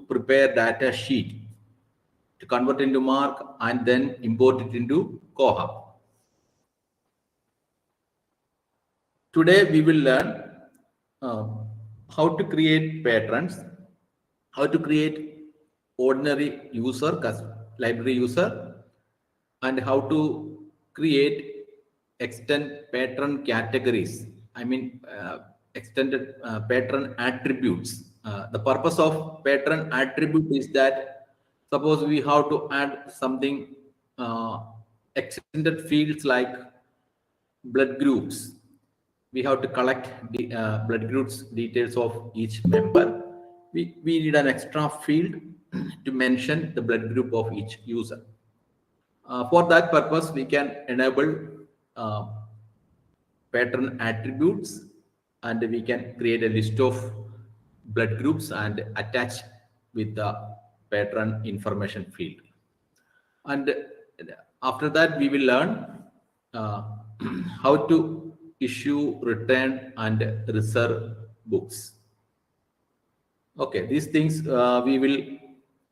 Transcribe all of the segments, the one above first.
prepare data sheet to convert into mark and then import it into Koha. Today we will learn uh, how to create patterns, how to create ordinary user, library user, and how to create extend pattern categories. I mean, extended pattern attributes. The purpose of pattern attribute is that suppose we have to add something extended fields like blood groups. We have to collect the blood groups details of each member. We need an extra field to mention the blood group of each user. For that purpose, we can enable uh, pattern attributes, and we can create a list of blood groups and attach with the pattern information field. And after that, we will learn uh, how to issue, return, and reserve books. Okay, these things we will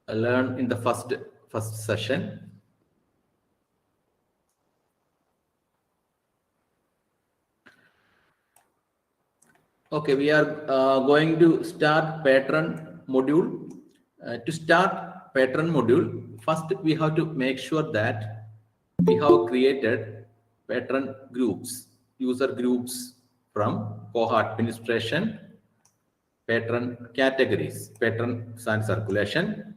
learn in the first session. Okay, we are going to start pattern module. To start pattern module, first we have to make sure that we have created pattern groups, user groups from Koha administration, pattern categories, patterns and circulation.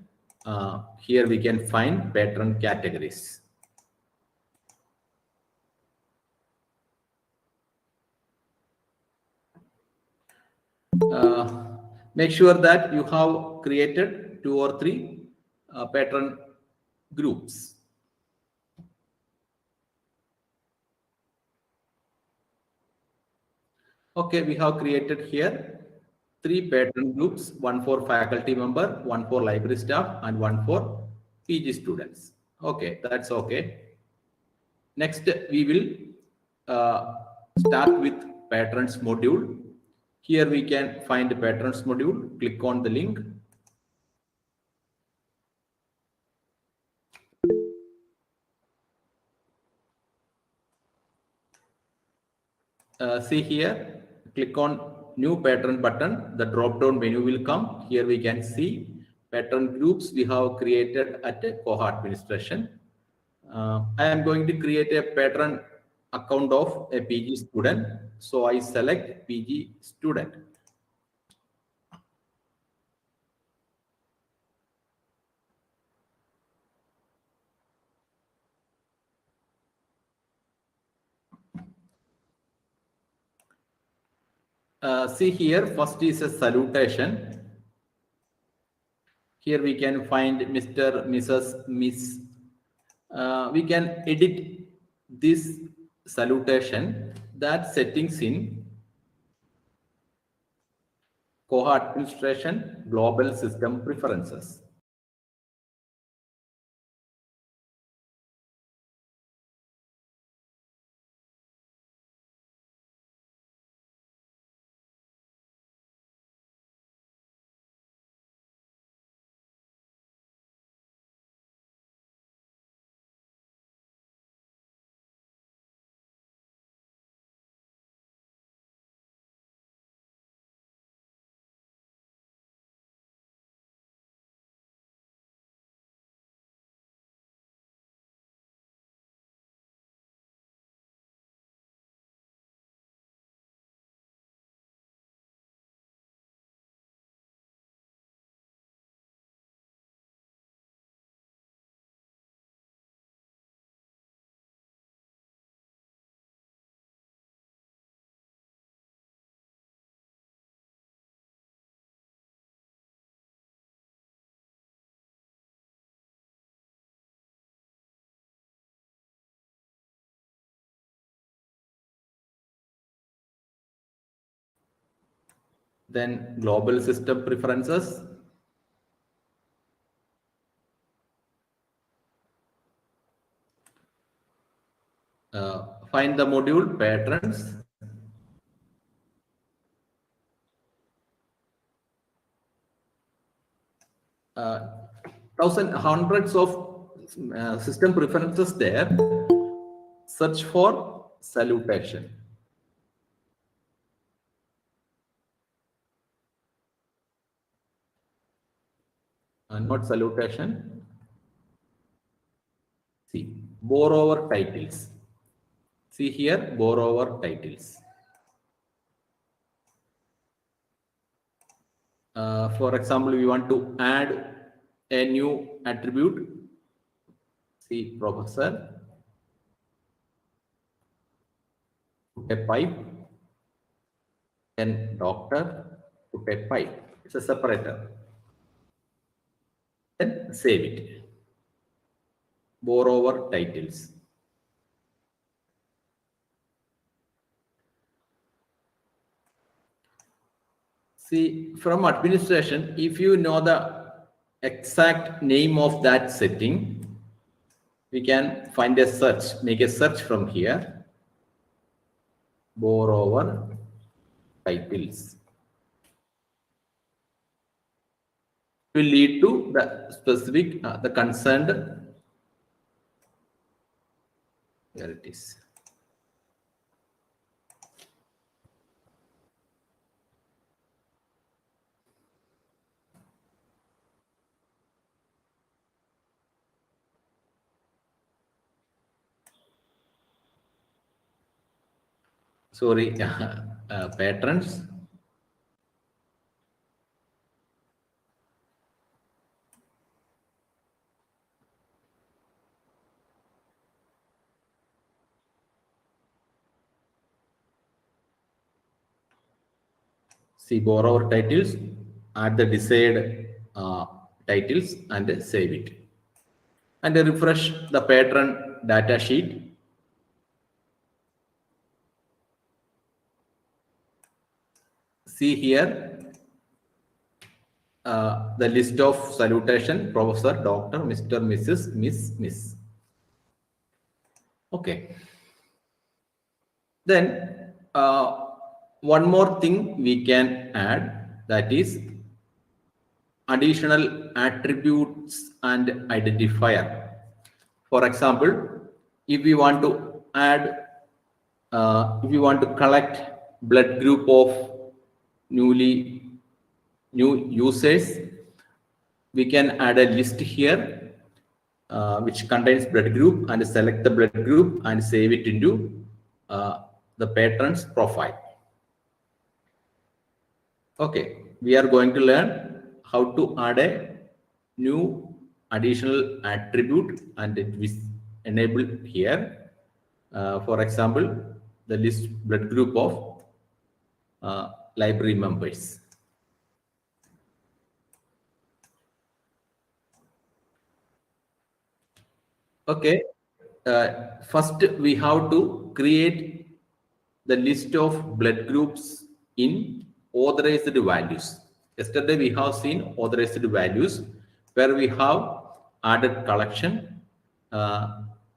Here we can find pattern categories. Make sure that you have created 2 or 3 pattern groups. Okay, we have created here 3 pattern groups, one for faculty member, one for library staff, and one for PG students. Okay, that's okay. Next, we will start with patterns module. Here we can find the patterns module. Click on the link. See here, click on new pattern button. The drop down menu will come. Here we can see pattern groups we have created at Koha administration. I am going to create a pattern account of a PG student. So I select PG student. See here, first is a salutation. Here we can find Mr., Mrs., Miss. We can edit this salutation, that settings in Koha administration global system preferences. Then global system preferences. Find the module patterns. hundreds of system preferences there. Search for salutation. Not salutation. See, borrower titles. See here, borrower titles. For example, we want to add a new attribute. See, professor, put a pipe, then doctor, put a pipe. It's a separator. Then save it. Borrower titles. See, from administration, if you know the exact name of that setting, we can find a search, make a search from here. Borrower titles. Will lead to the specific, the concerned. Here it is. Sorry, patrons. See, borrower titles, add the desired titles and save it. And refresh the patron data sheet. See here the list of salutation: professor, doctor, Mr., Mrs., Miss. Okay. Then one more thing we can add, that is additional attributes and identifier. For example, if we want to add, if we want to collect blood group of new users, we can add a list here which contains blood group, and select the blood group and save it into the patron's profile. Okay, we are going to learn how to add a new additional attribute, and it is enabled here. For example, the list blood group of library members. Okay, first we have to create the list of blood groups in authorized values. Yesterday we have seen authorized values, where we have added collection,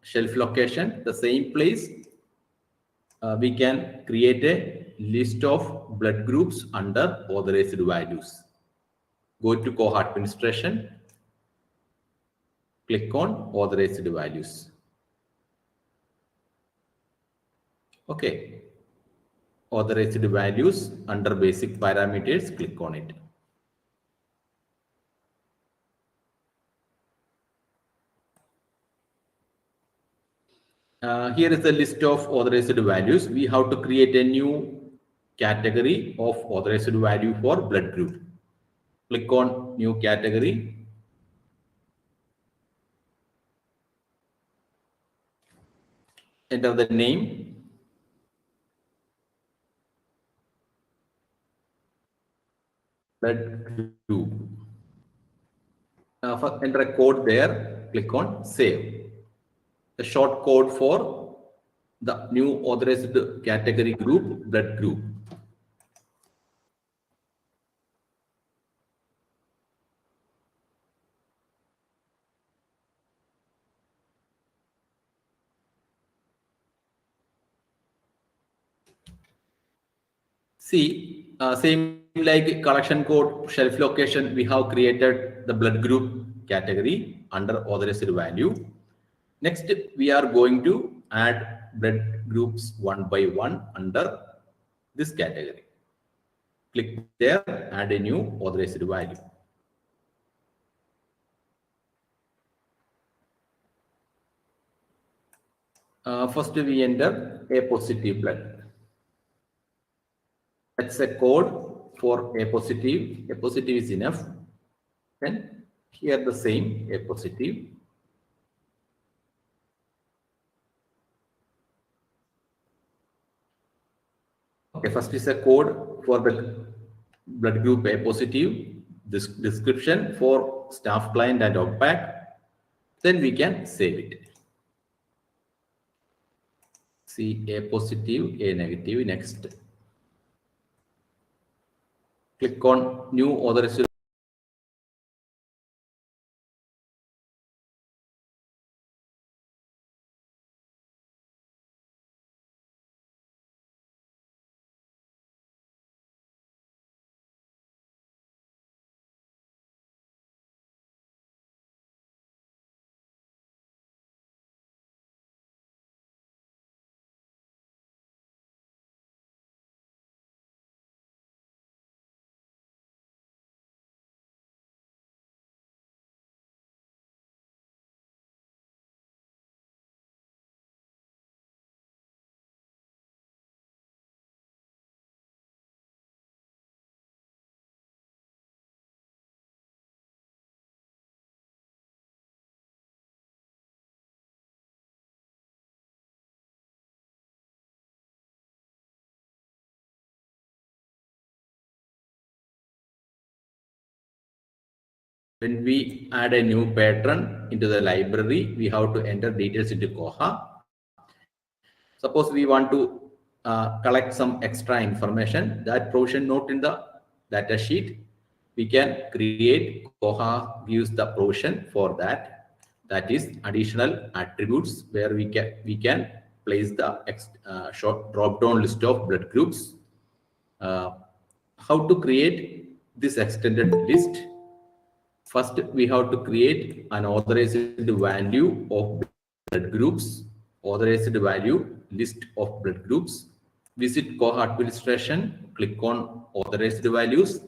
shelf location, the same place. We can create a list of blood groups under authorized values. Go to Koha administration, click on authorized values. Okay, authorized values under basic parameters, click on it. Here is the list of authorized values. We have to create a new category of authorized value for blood group. Click on new category. Enter the name. Blood group. Enter a code there. Click on save. The short code for the new authorized category group, blood group. See, Same like collection code, shelf location, we have created the blood group category under authorized value. Next, we are going to add blood groups one by one under this category. Click there, add a new authorized value. First, we enter A positive blood. That's a code for A positive. A positive is enough. Then here the same A positive. Okay, first is a code for the blood group A positive. This description for staff client and OPAC. Then we can save it. See A positive, A negative. Next, click on new authorized. When we add a new patron into the library, we have to enter details into Koha. Suppose we want to collect some extra information, that provision not in the data sheet, we can create. Koha gives the provision for that. That is additional attributes where we can place the short drop down list of blood groups. Uh, how to create this extended list? First, we have to create an authorized value of blood groups, authorized value list of blood groups. Visit Koha administration, click on authorized values.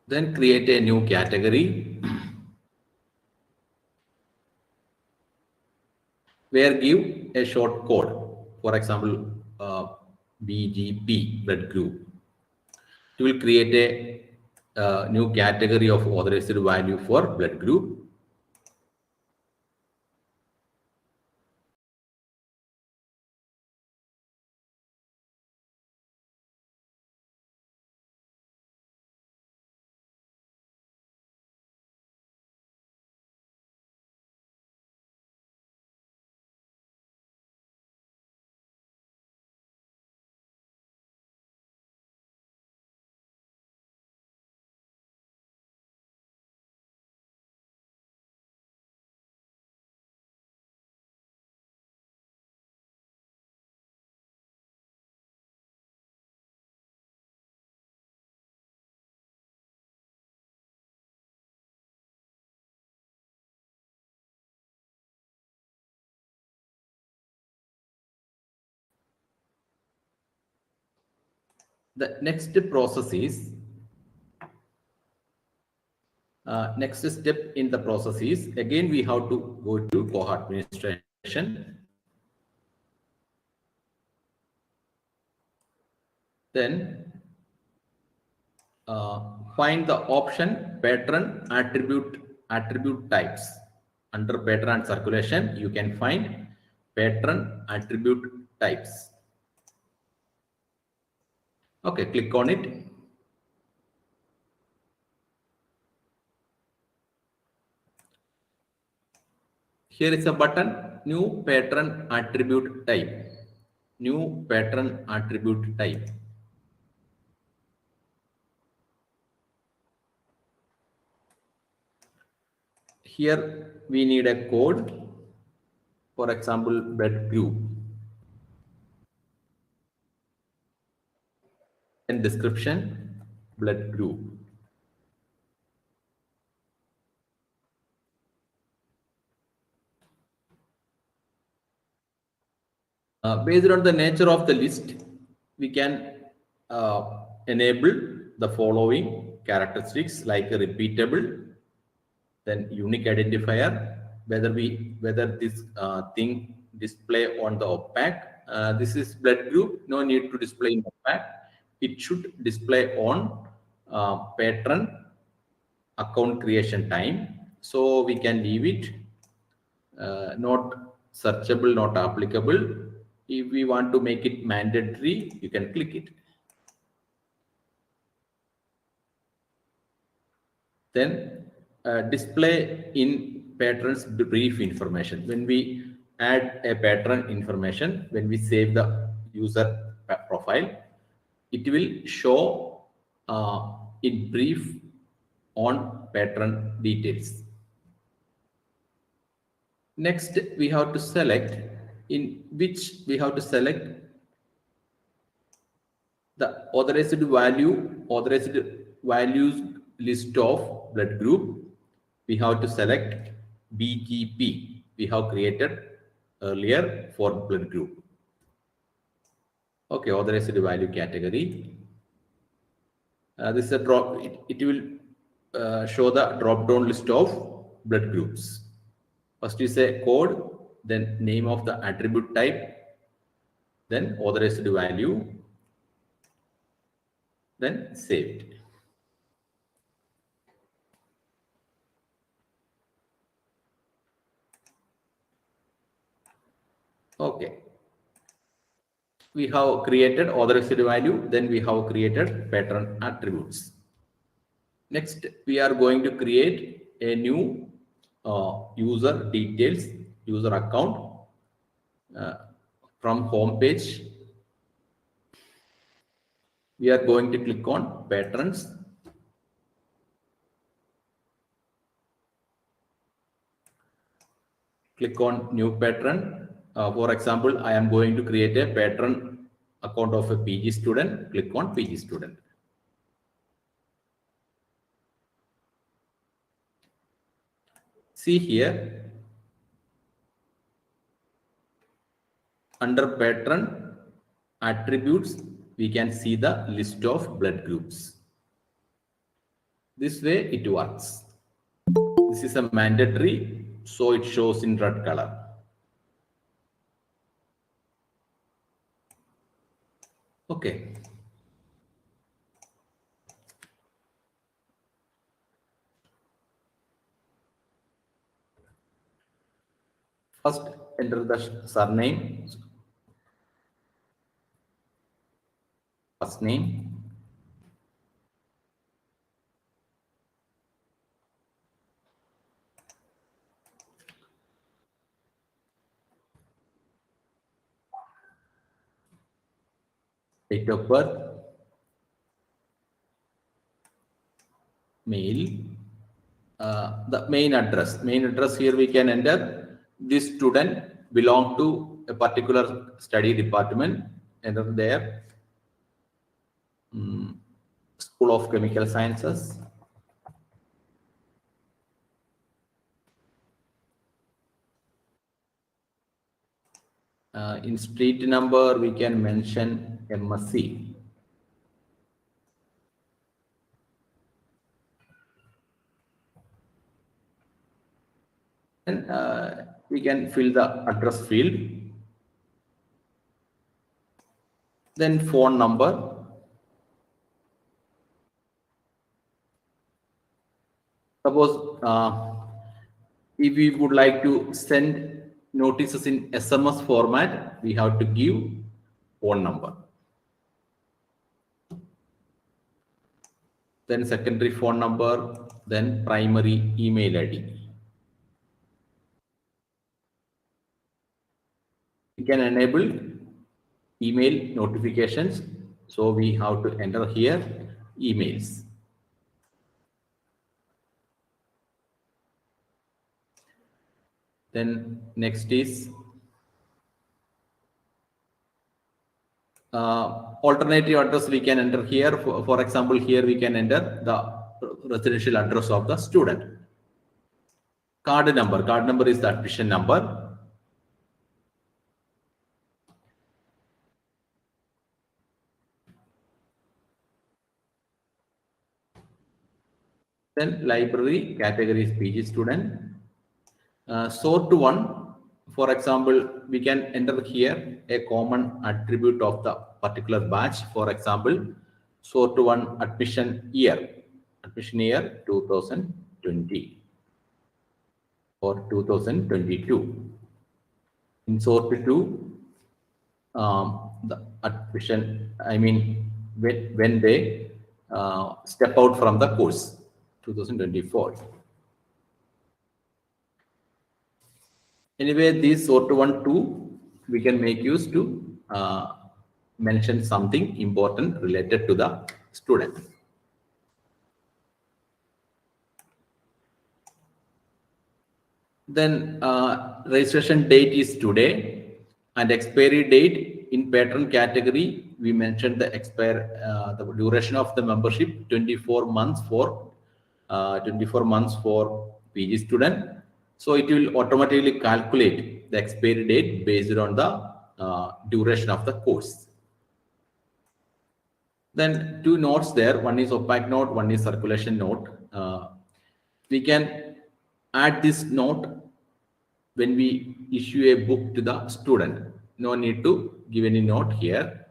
Then create a new category where give a short code. For example, BGP blood group. It will create a new category of authorized value for blood group. The next process is next step in the process is again we have to go to Koha administration. Then find the option patron attribute types. Under patron and circulation, you can find patron attribute types. Okay, click on it. Here is a button, new patron attribute type. New patron attribute type. Here we need a code. For example, blood group. Then description, blood group. Based on the nature of the list, we can enable the following characteristics like a repeatable, then unique identifier, whether this thing display on the opaque. This is blood group, no need to display in opaque. It should display on patron account creation time. So we can leave it not searchable, not applicable. If we want to make it mandatory, you can click it. Then display in patrons brief information. When we add a patron information, when we save the user profile, it will show in brief on patron details. Next, we have to select the authorized values list of blood group. We have to select BGP. We have created earlier for blood group. Okay, authorized value category. This is a drop. It will show the drop-down list of blood groups. First is a code, then name of the attribute type, then authorized value, then saved. Okay. We have created authorized value, then we have created pattern attributes. Next, we are going to create a new user details, user account from home page. We are going to click on patrons. Click on new patron. For example, I am going to create a patron account of a PG student. Click on PG student. See here, under patron attributes, we can see the list of blood groups. This way it works. This is a mandatory, so it shows in red color. Okay. First, enter the surname, first name, date of birth, mail, the main address. Main address here we can enter. This student belong to a particular study department. Enter there. School of Chemical Sciences. In street number, we can mention MSc. And we can fill the address field. Then phone number. Suppose if we would like to send notices in SMS format, we have to give phone number. Then secondary phone number, then primary email ID. We can enable email notifications. So we have to enter here emails. Then next is Alternative address we can enter here. For example, here we can enter the residential address of the student. Card number is the admission number. Then library category is PG student. Sort one, for example, we can enter here a common attribute of the particular batch. For example, sort one admission year 2020 or 2022. In sort two, the admission, I mean, when they step out from the course, 2024. Anyway, these sort one, two, we can make use to mention something important related to the student. Then registration date is today, and expiry date in pattern category, we mentioned the the duration of the membership 24 months for 24 months for PG student. So it will automatically calculate the expiry date based on the duration of the course. Then two notes there. One is opaque note, one is circulation note. We can add this note when we issue a book to the student. No need to give any note here.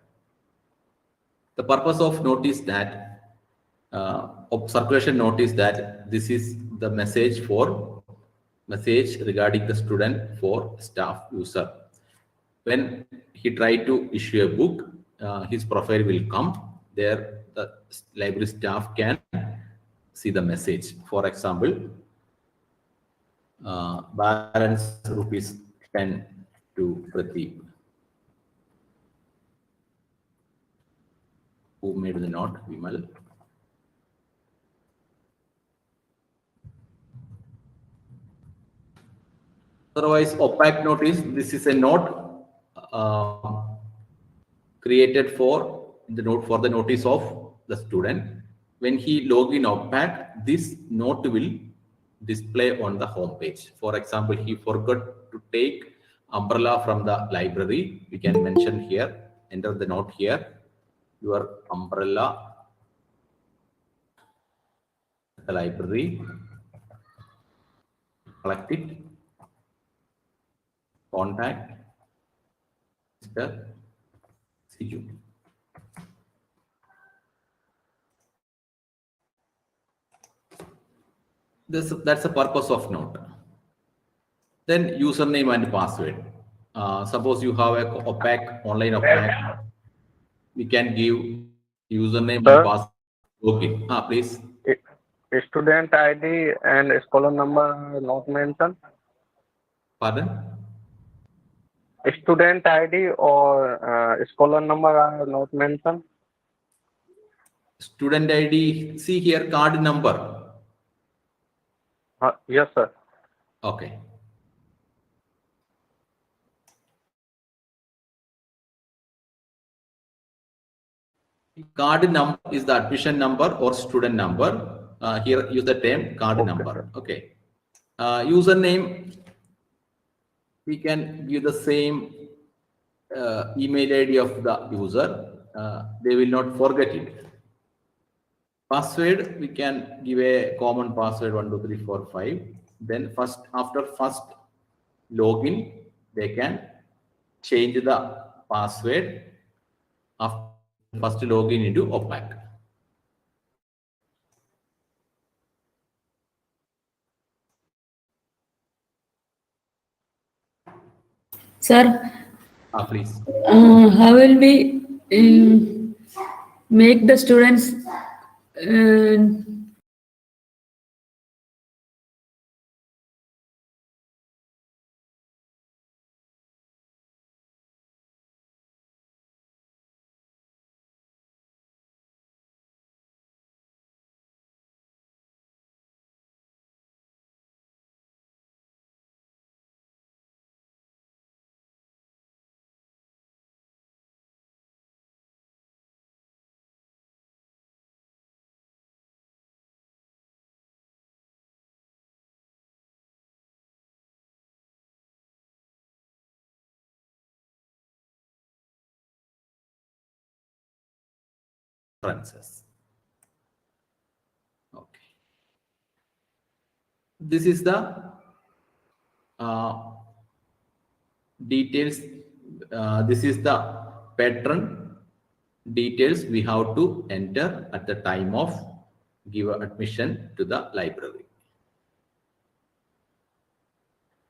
The purpose of note is that of circulation note is that this is the message regarding the student for staff user. When he try to issue a book, his profile will come there. The library staff can see the message. For example, balance rupees 10 to Pradeep. Who made the note? Vimal. Otherwise, opaque note is this is a note created for the notice of the student. When he log in opaque, this note will display on the home page. For example, he forgot to take umbrella from the library. We can mention here, enter the note here, your umbrella, the library, collect it, contact Mr. Siju. That's the purpose of note. Then username and password. Suppose you have a online opaque, we can give username and Sir, password. Okay. Please. student ID and scholar number not mentioned. Pardon? Student ID or scholar number are not mentioned. Student ID. See here, card number. Yes, sir. Okay. Card number is the admission number or student number. Here use the term card number. Sir. Okay. Username, we can give the same email ID of the user. They will not forget it. Password, we can give a common password 1, 2, 3, 4, 5. Then after first login, they can change the password after first login into opaque. Sir, Please. how will we make the students references. Okay. This is the details. This is the patron details we have to enter at the time of give admission to the library.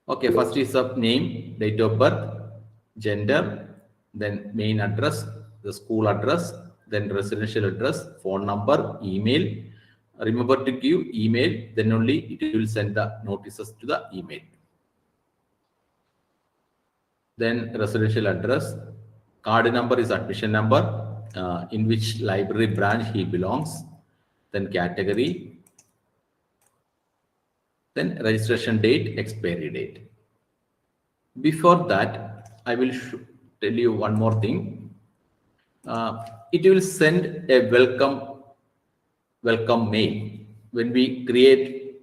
Okay, first is of name, date of birth, gender, then main address, the school address, then residential address, phone number, email. Remember to give email, then only it will send the notices to the email. Then residential address, card number is admission number, in which library branch he belongs, then category, then registration date, expiry date. Before that, I will tell you one more thing. It will send a welcome mail. When we create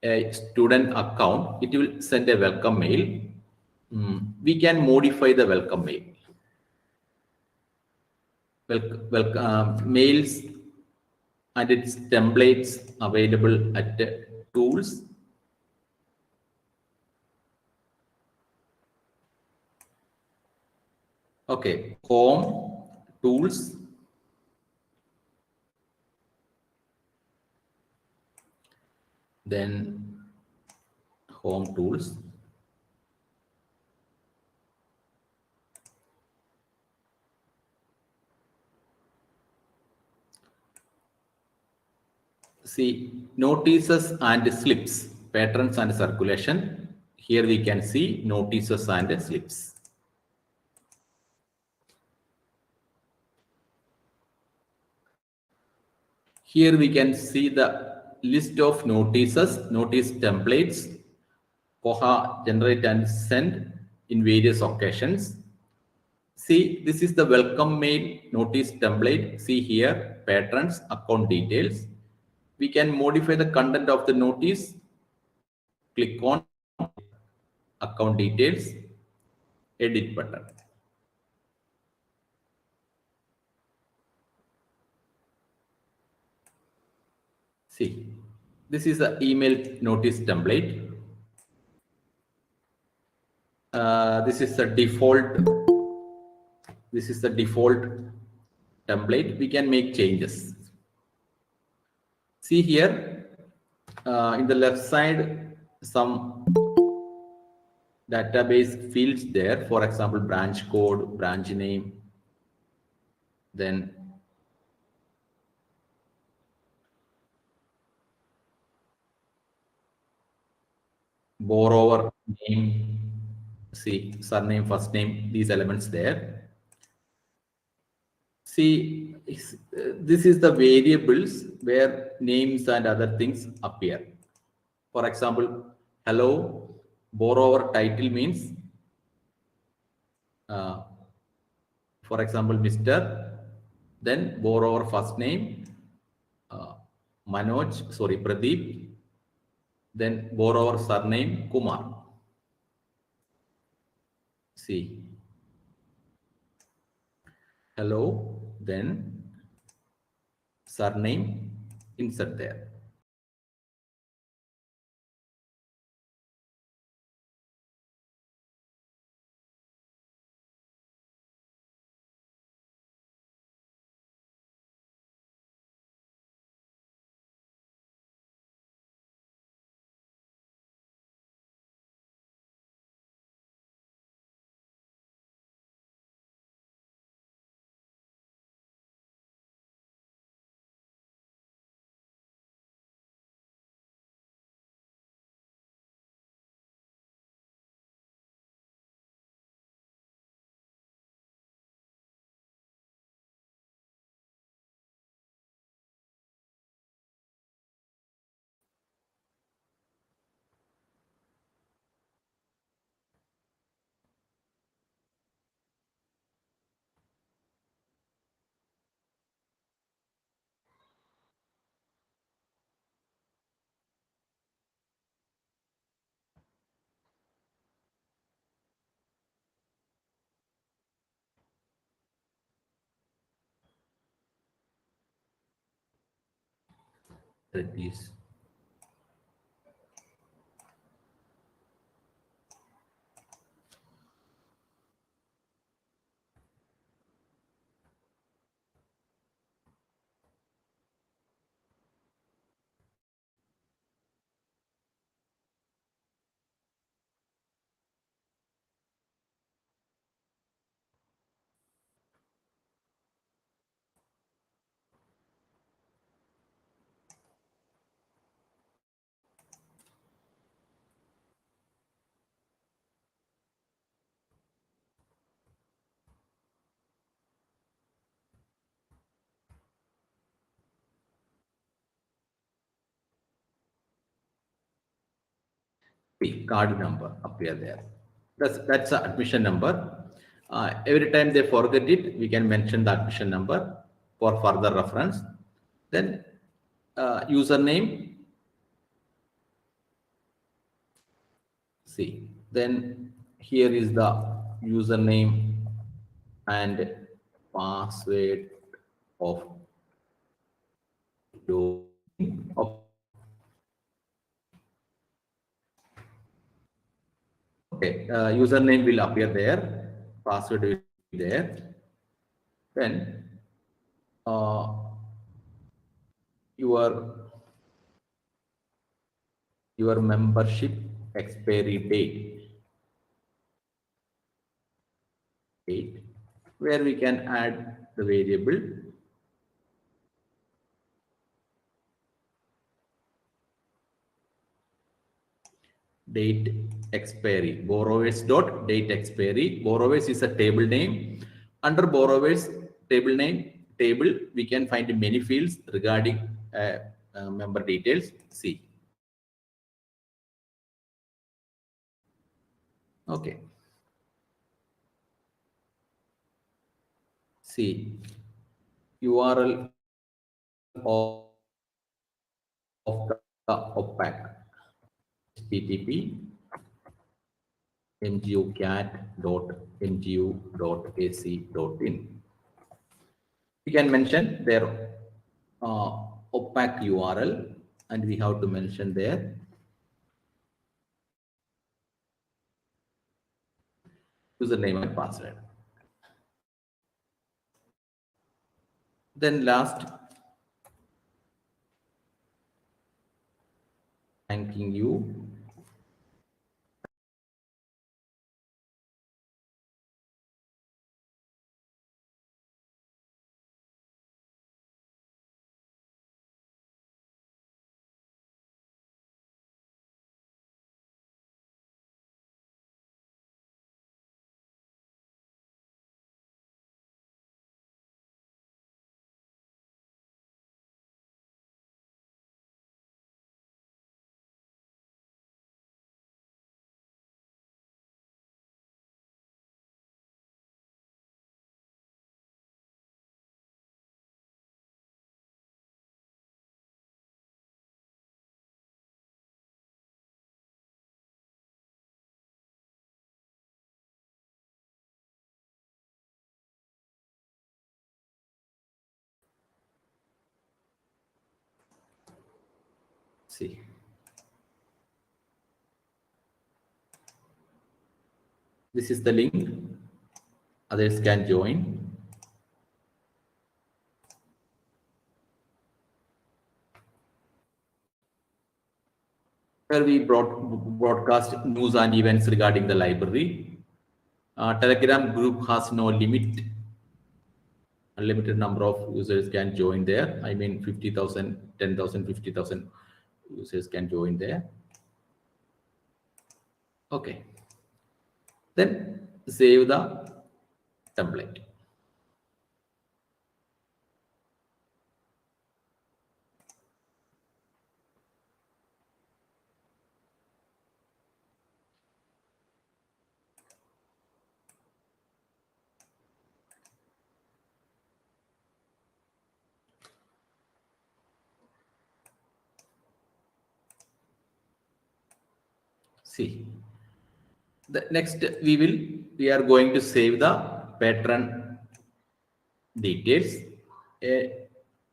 a student account, it will send a welcome mail. We can modify the welcome mail. Mails and its templates available at tools. Okay, home, tools, then home tools. See, notices and slips, patterns and circulation. Here we can see notices and slips. Here we can see the list of notices, notice templates, Koha generate and send in various occasions. See, this is the welcome mail notice template. See here, patterns, account details. We can modify the content of the notice. Click on account details, edit button. See, this is the email notice template. This is the default. This is the default template. We can make changes. See here, in the left side, some database fields there. For example, branch code, branch name, then borrower name, see surname, first name, these elements there. See, this is the variables where names and other things appear. For example, hello, borrower title means, for example, Mr. Then borrower first name, Pradeep. Then borrower surname, Kumar. See, hello, then surname, insert there. it is. The card number appear there. That's the admission number. Every time they forget it, we can mention the admission number for further reference. Then username. See, then here is the username and password of your of okay, username will appear there, password will be there. Then your membership expiry date, where we can add the variable date expiry, borrowers dot date expiry. Borrowers is a table name. Under borrowers table name table, we can find many fields regarding member details. See, okay. See, URL of the OPAC, http ngocat.ngu.ac.in. We can mention their OPAC URL, and we have to mention their username and password. Then last, thanking you. See, this is the link. Others can join. Where we broadcast news and events regarding the library. Telegram group has no limit. Unlimited number of users can join there. I mean, 50,000, 10,000, 50,000 users can join there. Okay. Then save the template. See, the next we are going to save the patron details. A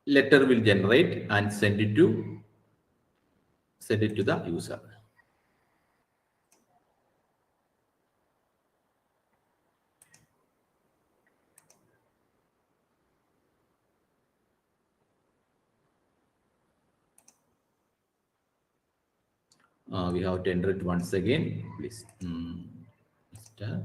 letter will generate and send it to send it to the user. We have to enter it once again, please. Mr.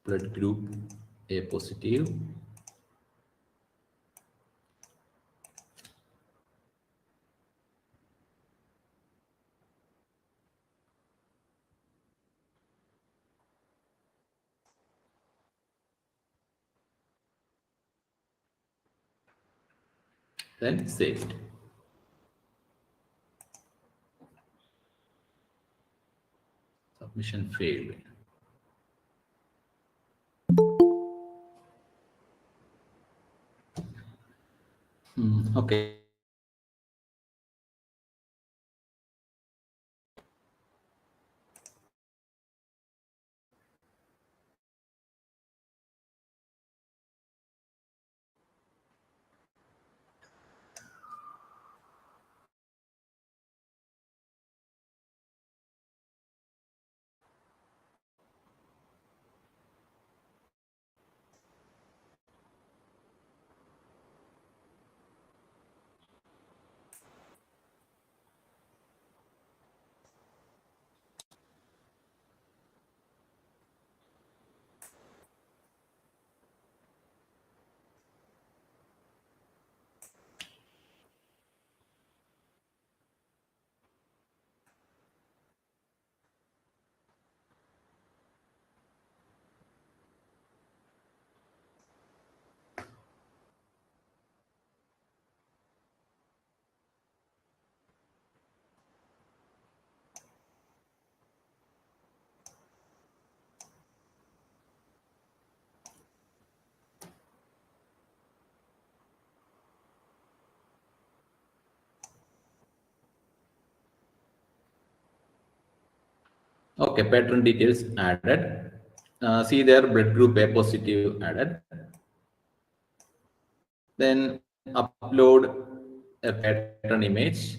Blood group A positive. Then save it. Submission failed. Okay. Okay, patron details added. See there, blood group A positive added. Then upload a pattern image.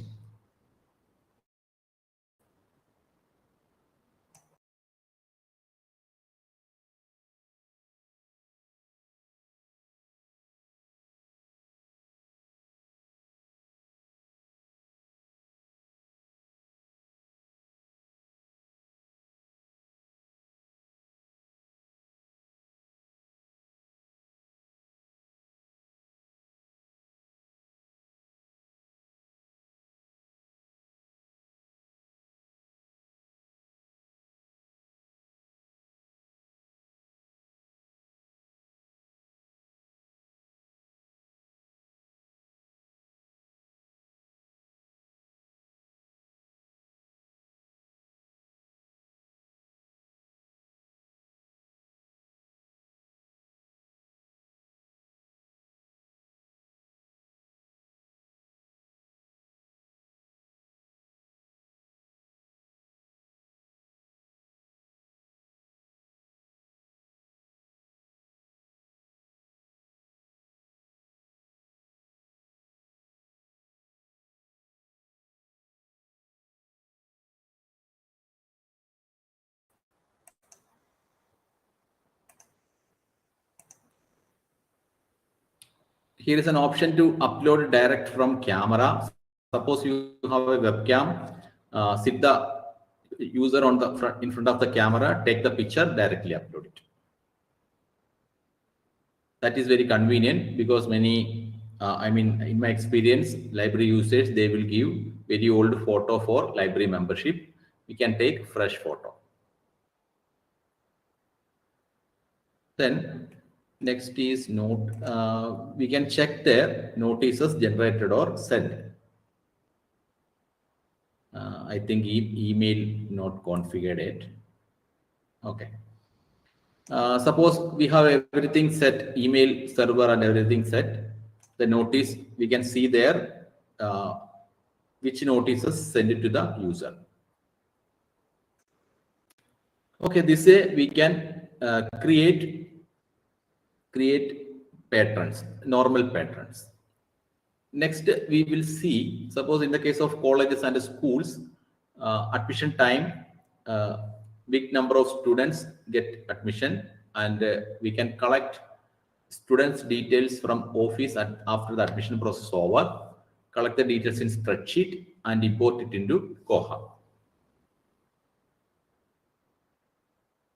Here is an option to upload direct from camera. Suppose you have a webcam, sit the user on the front in front of the camera, take the picture, directly upload it. That is very convenient because many, I mean, in my experience, library users, they will give very old photo for library membership. We can take fresh photo. Then next is note. We can check their notices generated or sent. I think email not configured yet. Okay. Suppose we have everything set, email server and everything set. The notice, we can see there which notices send it to the user. Okay, this way we can create patterns, normal patterns. Next, we will see, suppose in the case of colleges and schools, admission time, big number of students get admission, and we can collect students' details from office and after the admission process over, collect the details in spreadsheet and import it into Koha.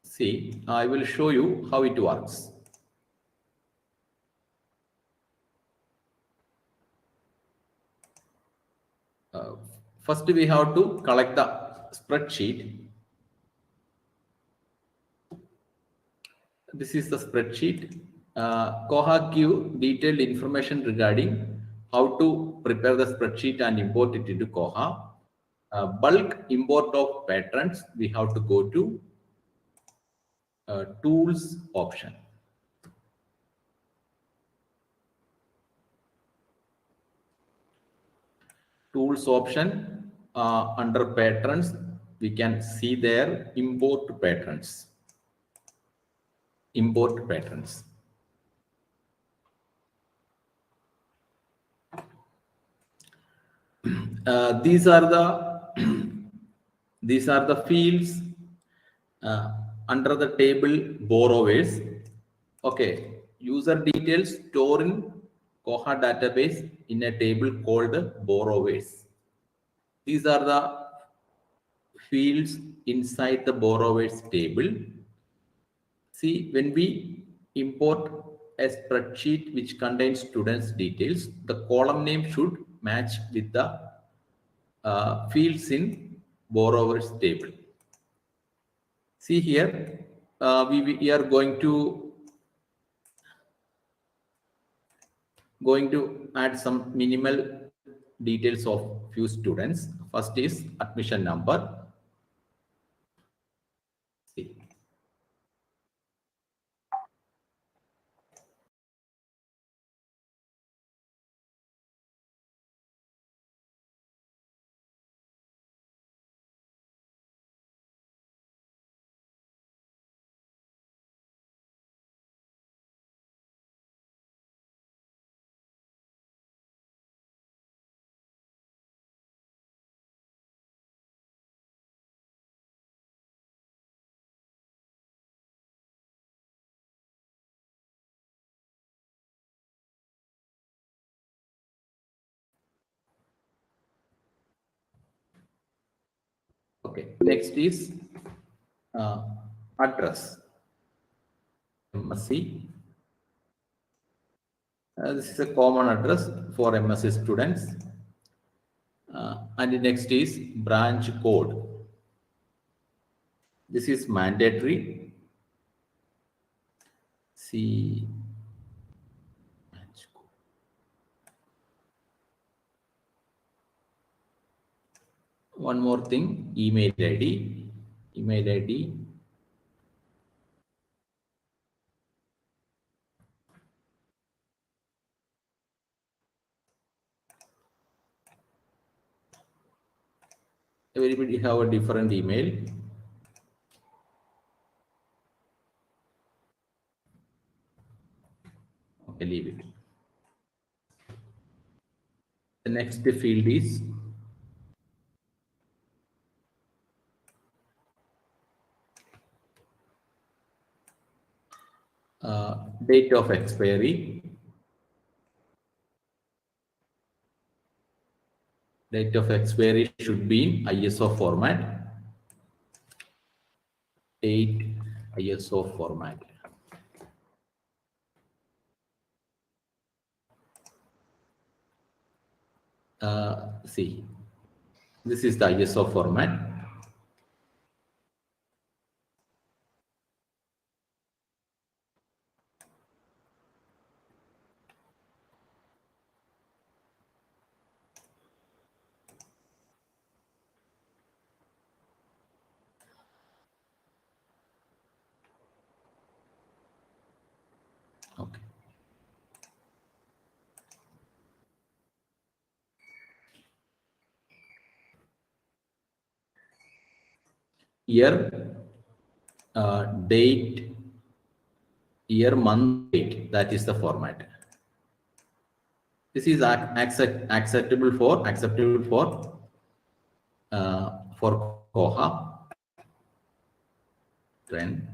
See, I will show you how it works. First, we have to collect the spreadsheet. This is the spreadsheet. Koha give detailed information regarding how to prepare the spreadsheet and import it into Koha. Bulk import of patterns, we have to go to tools option. Tools option, under patterns, we can see there import patterns. Import patterns. These are the fields under the table borrowers. Okay, user details stored in Koha database in a table called borrowers. These are the fields inside the borrowers table. See, when we import a spreadsheet which contains students' details, the column name should match with the fields in borrowers table. See here, we are going to add some minimal details of few students. First is admission number. See. Okay, next is address. MSc. This is a common address for MSc students. And the next is branch code. This is mandatory. See, branch code. One more thing, email ID. Email ID. Everybody have a different email. Okay, leave it. The next field is date of expiry. Date of expiry should be in ISO format. Date ISO format. See, this is the ISO format. Okay. Year, date, year, month, date. That is the format. This is acceptable for Koha. Then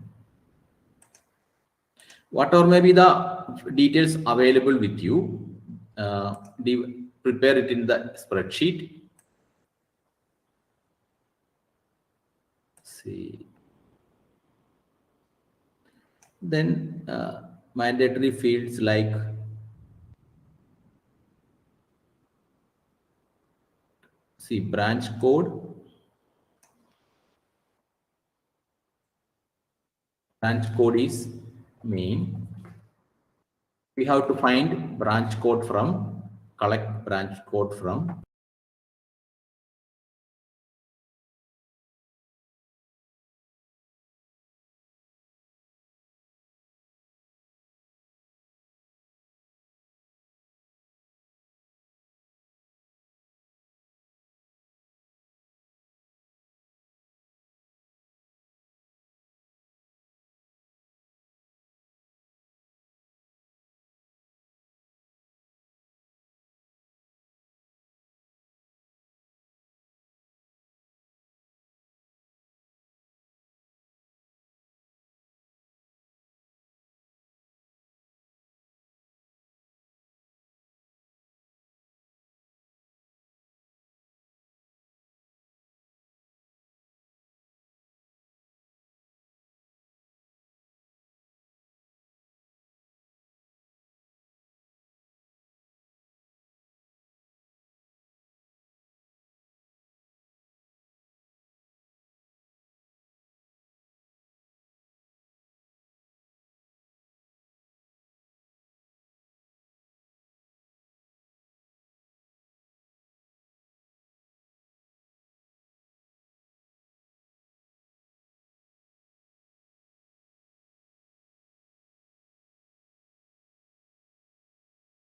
whatever may be the details available with you, prepare it in the spreadsheet. See, then mandatory fields like see branch code. Branch code is main. We have to find branch code from, collect branch code from.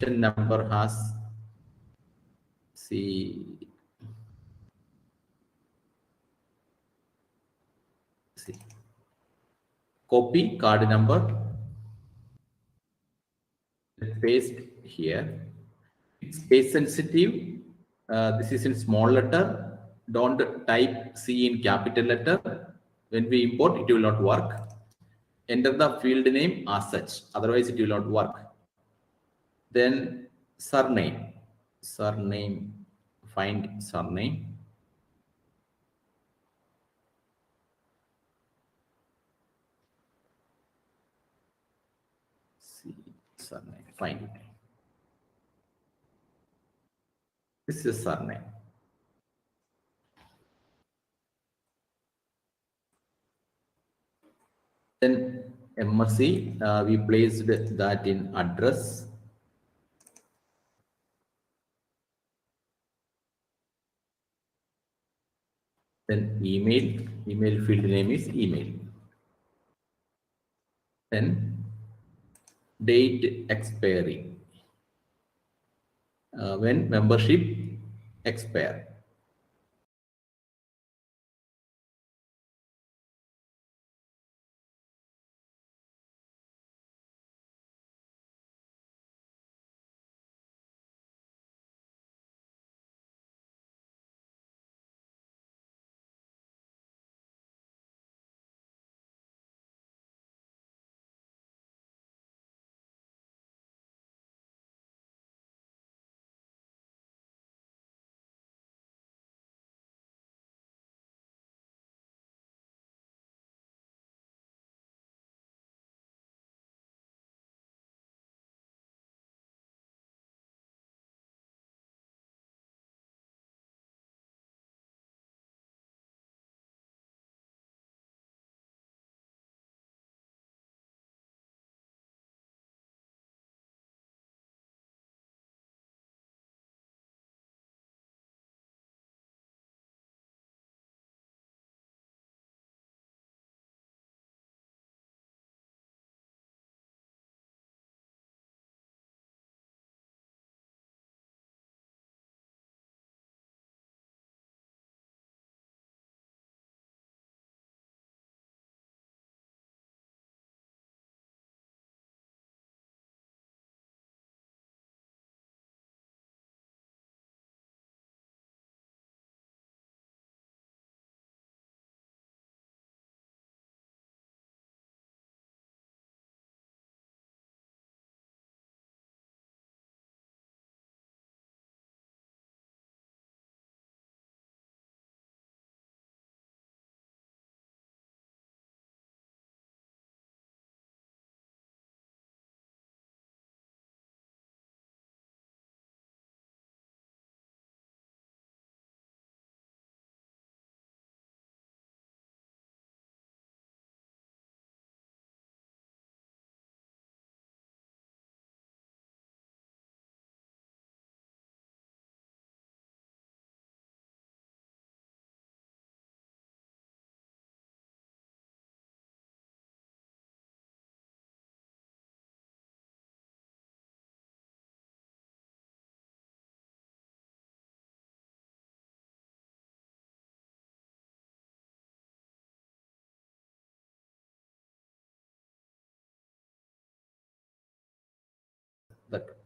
Number has see copy card number, paste here. It's case sensitive. This is in small letter. Don't type C in capital letter. When we import, it will not work. Enter the field name as such, otherwise it will not work. Then surname, find surname. See surname, find it. This is surname. Then MSC, we placed that in address. Then email field name is email. Then date expiry, when membership expire.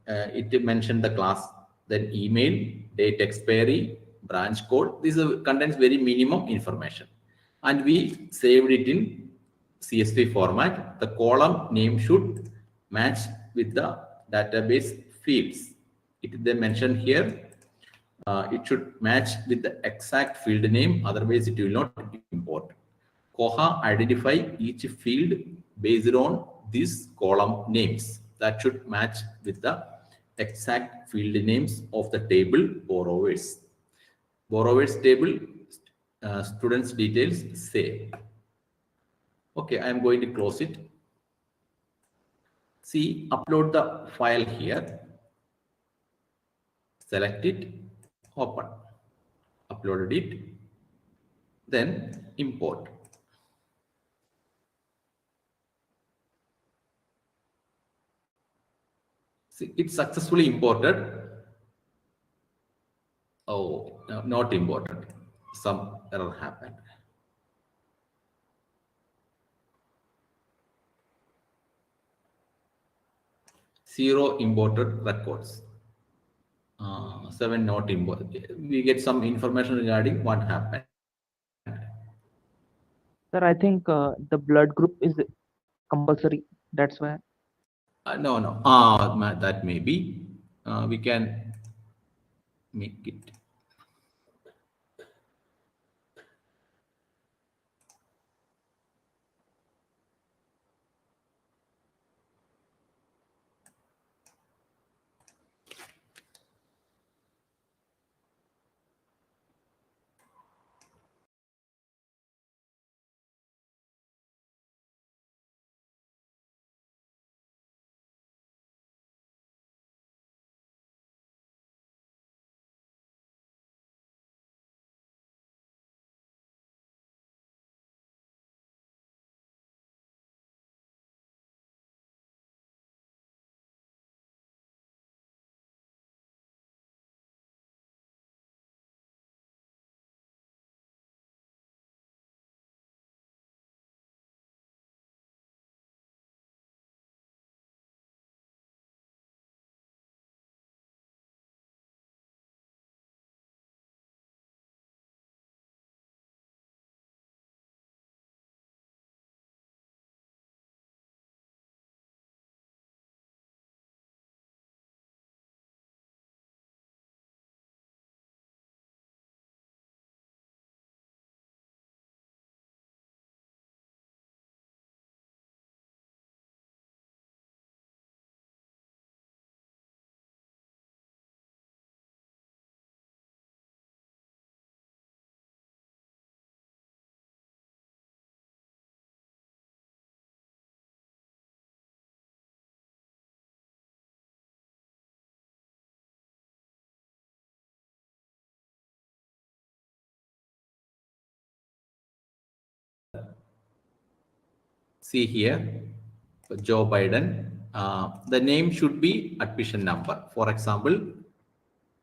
it mentioned the class, then email, date expiry, branch code. This contains very minimum information, and we saved it in CSV format. The column name should match with the database fields. They mentioned here it should match with the exact field name, otherwise it will not import. Koha identify each field based on these column names that should match with the exact field names of the table borrowers. Borrowers table, students details, save. Okay, I am going to close it. See, upload the file here. Select it, open. Uploaded it, then import. See, it's successfully imported. Oh, no, not imported. Some error happened. Zero imported records. 7 not imported. We get some information regarding what happened. Sir, I think the blood group is compulsory. That's why. No, no. That may be. We can make it. See here, Joe Biden. The name should be admission number. For example,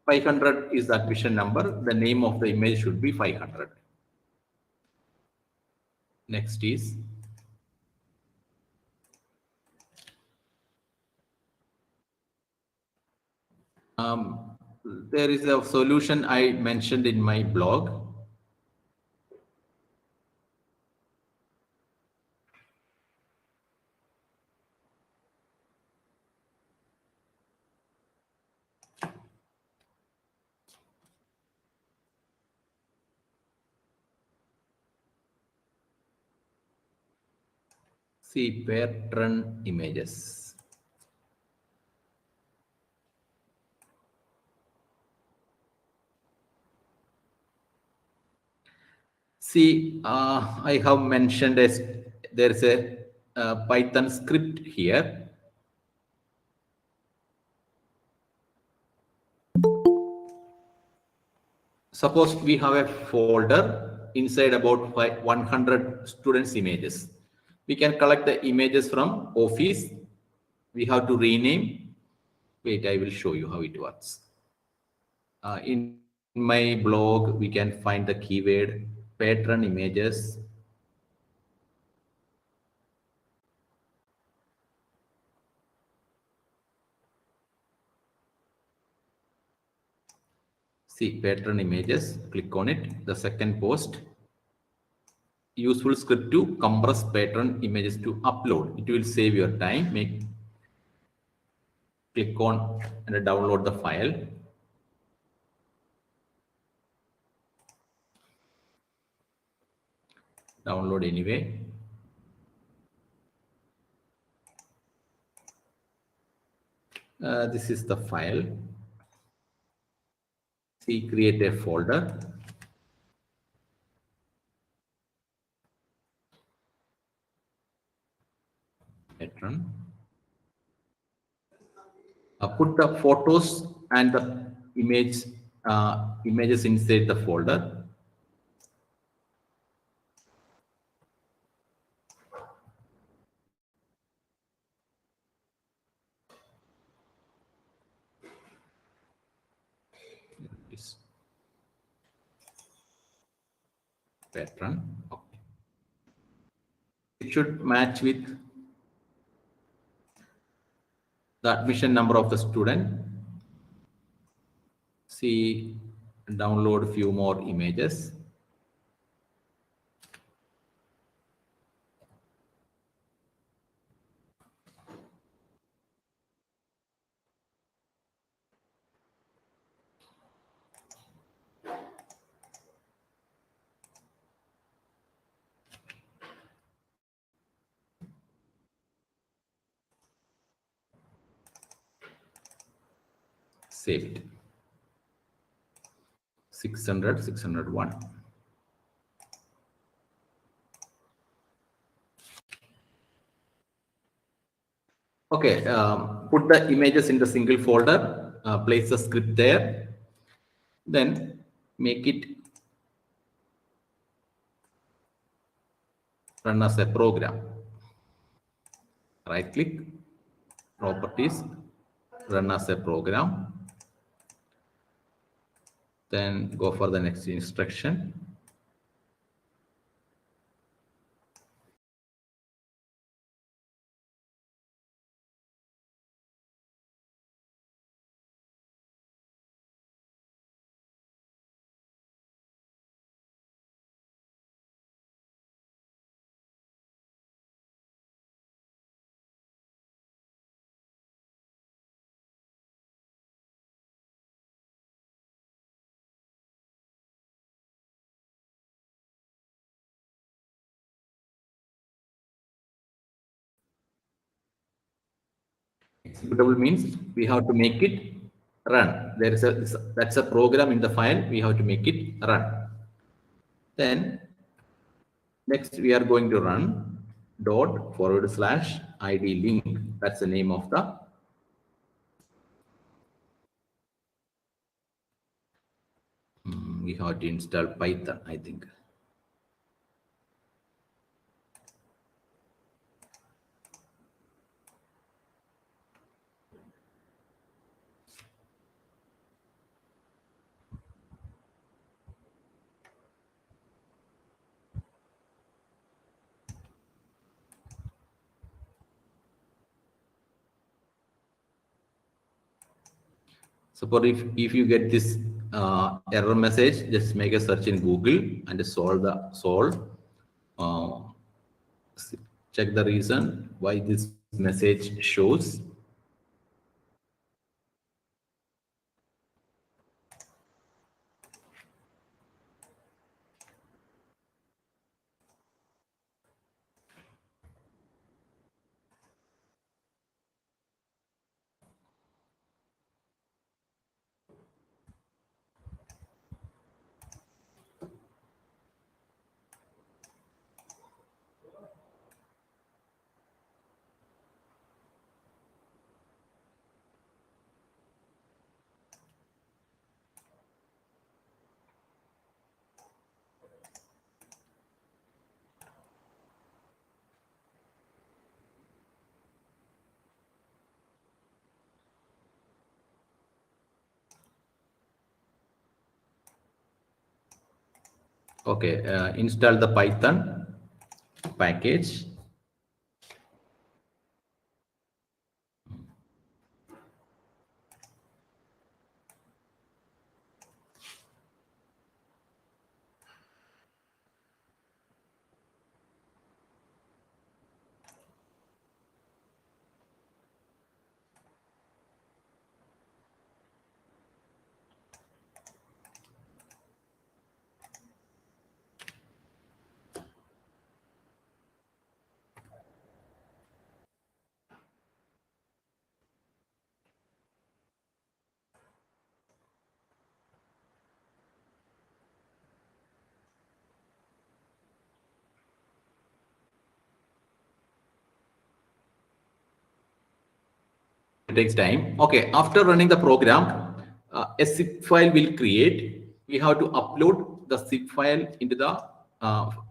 500 is the admission number. The name of the image should be 500. Next is there is a solution I mentioned in my blog. See patron images. See, I have mentioned as there is a Python script here. Suppose we have a folder inside about 100 students' images. We can collect the images from Office. We have to rename. Wait, I will show you how it works. In my blog, we can find the keyword patron images. See pattern images, click on it. The second post, useful script to compress pattern images to upload. It will save your time. Click on and download the file. Download anyway. This is the file. See, create a folder. Pattern. Put the photos and the images inside the folder. This pattern. Okay. It should match with the admission number of the student. See, download few more images. Saved. 600, 601. Okay, put the images in the single folder, place the script there, then make it run as a program. Right click, properties, run as a program. Then go for the next instruction. Executable means we have to make it run. There is that's a program in the file. We have to make it run. Then next we are going to run ./id link. That's the name of the we have to install Python, I think. Suppose if you get this error message, just make a search in Google and solve. Check the reason why this message shows. Okay, install the Python package. takes time. Okay, after running the program, a zip file will create. We have to upload the zip file into the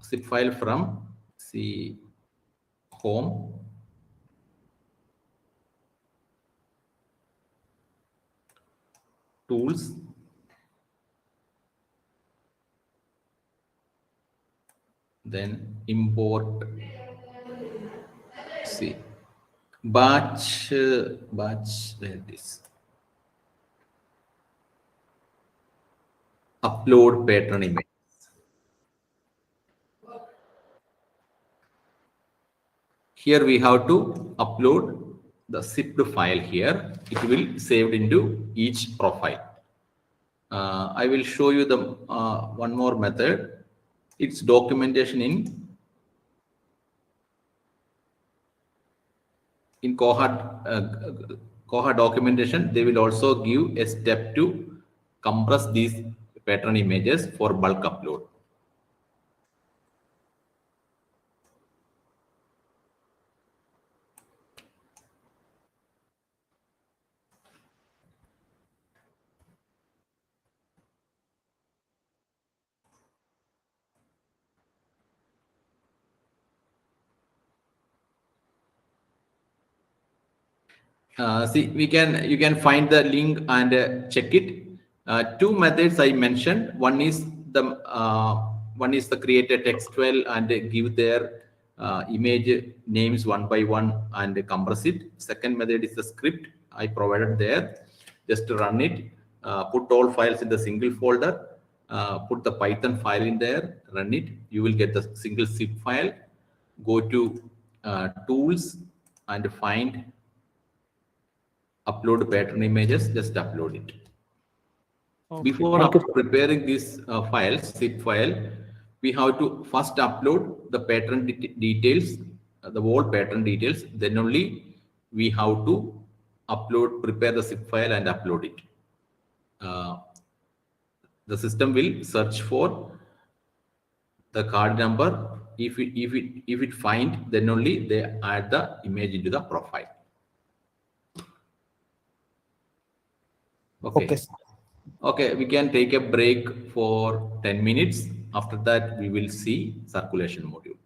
zip file from see home. Tools. Then import, see, batch, there it is. Upload pattern image. Here we have to upload the zipped file here. It will saved into each profile. I will show you the one more method. It's documentation in Koha documentation. They will also give a step to compress these pattern images for bulk upload. See, you can find the link and check it. Two methods I mentioned. One is the create a text file and give their image names one by one and compress it. Second method is the script I provided there. Just to run it, put all files in the single folder, put the Python file in there, run it. You will get the single zip file. Go to tools and find upload pattern images, just upload it. Okay. Before Thank you, sir. preparing this zip file, we have to first upload the pattern details, the whole pattern details. Then only we have to prepare the zip file and upload it. The system will search for the card number. If it find, then only they add the image into the profile. Okay, sir. Okay, we can take a break for 10 minutes. After that, we will see circulation module.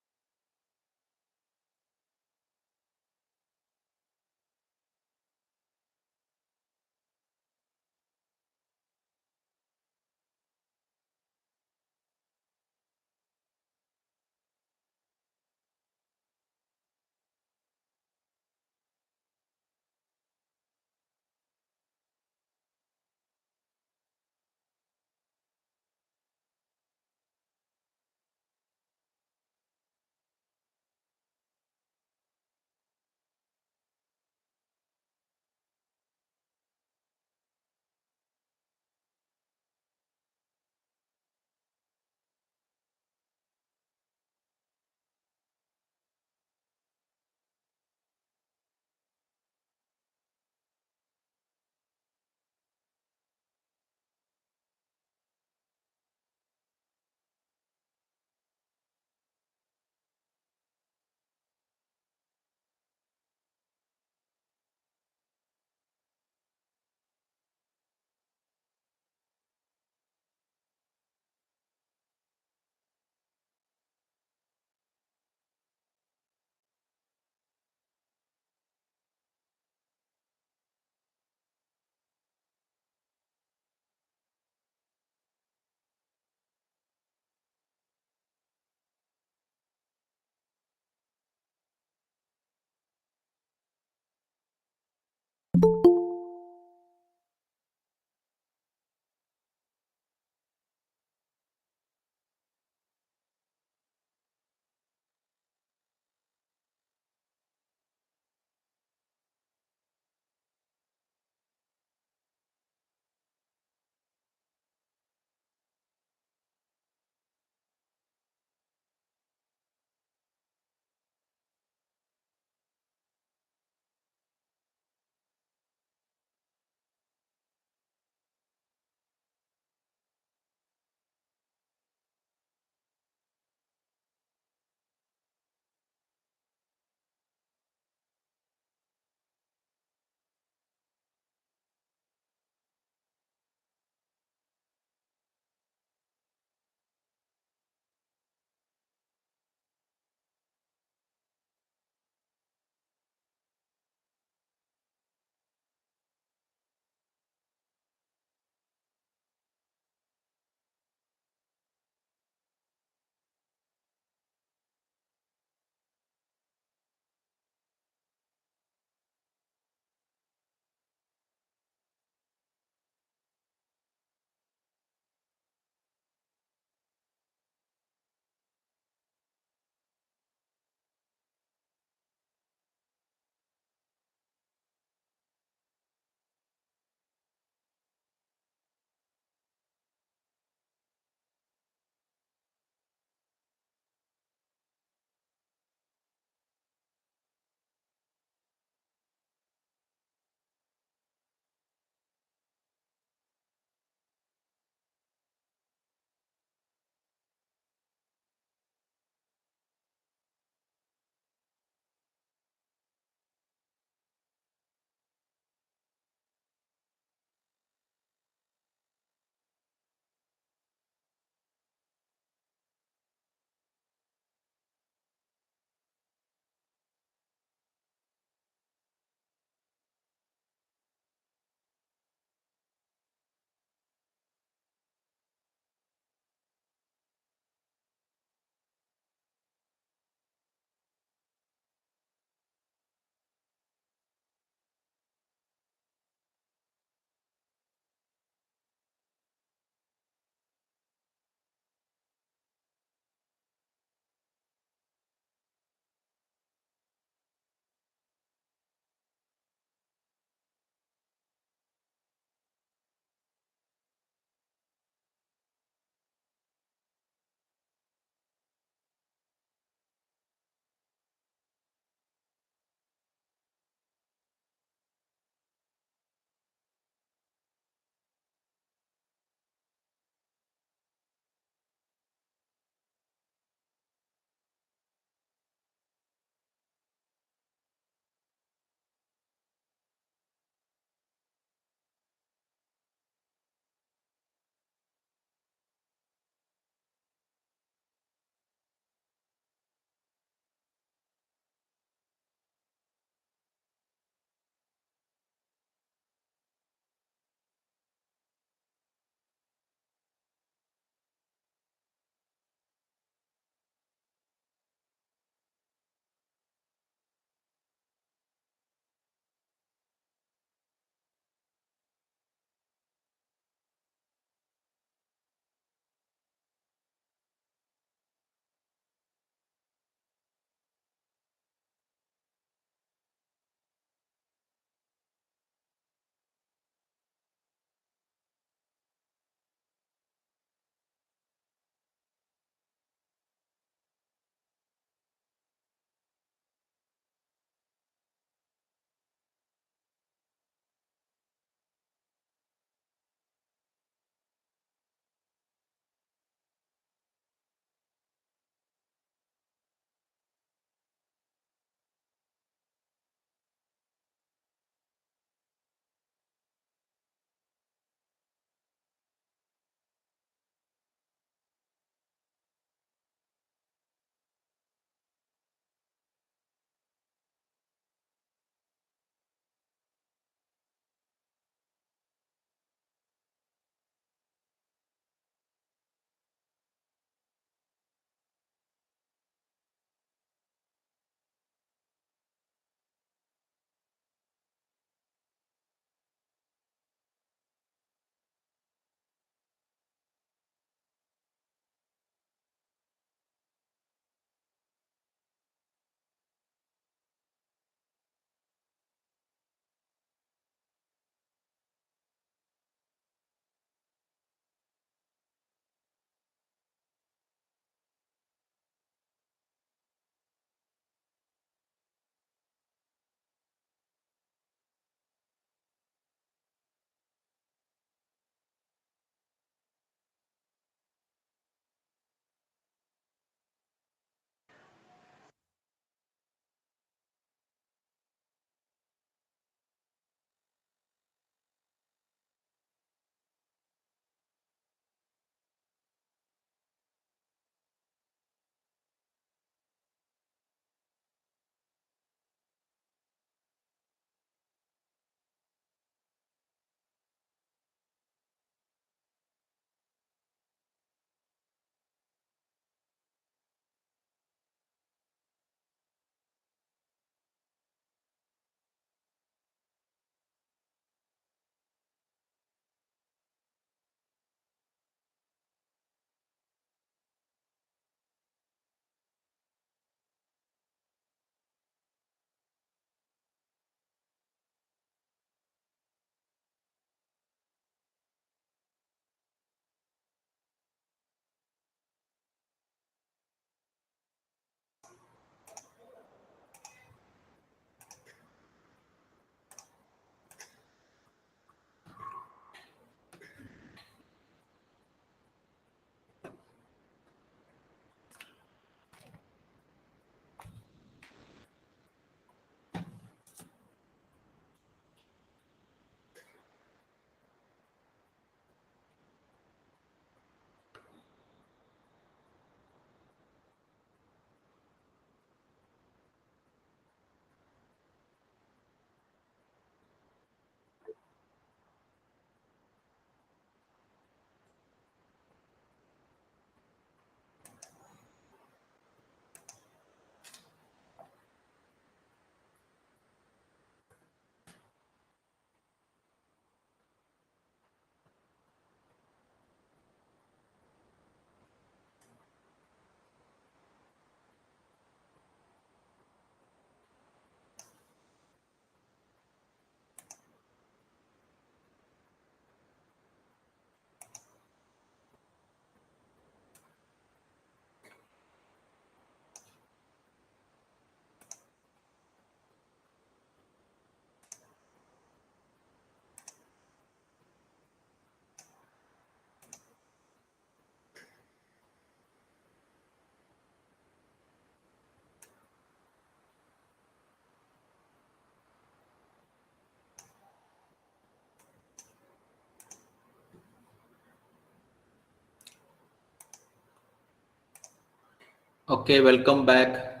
Okay, welcome back.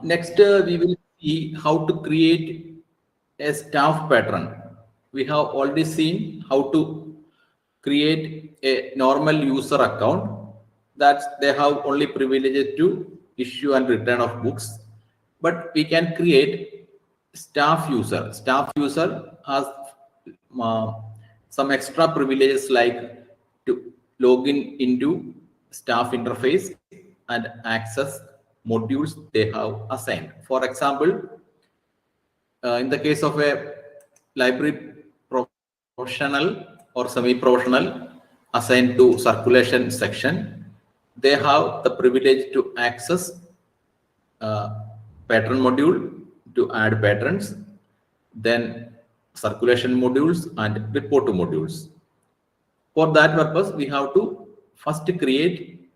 Next, we will see how to create a staff pattern. We have already seen how to create a normal user account that they have only privileges to issue and return of books. But we can create staff user. Staff user has uh, some extra privileges like to log in into staff interface and access modules they have assigned. For example, in the case of a library professional or semi-professional assigned to circulation section, they have the privilege to access pattern module to add patterns, then circulation modules and report modules. For that purpose, we have to first create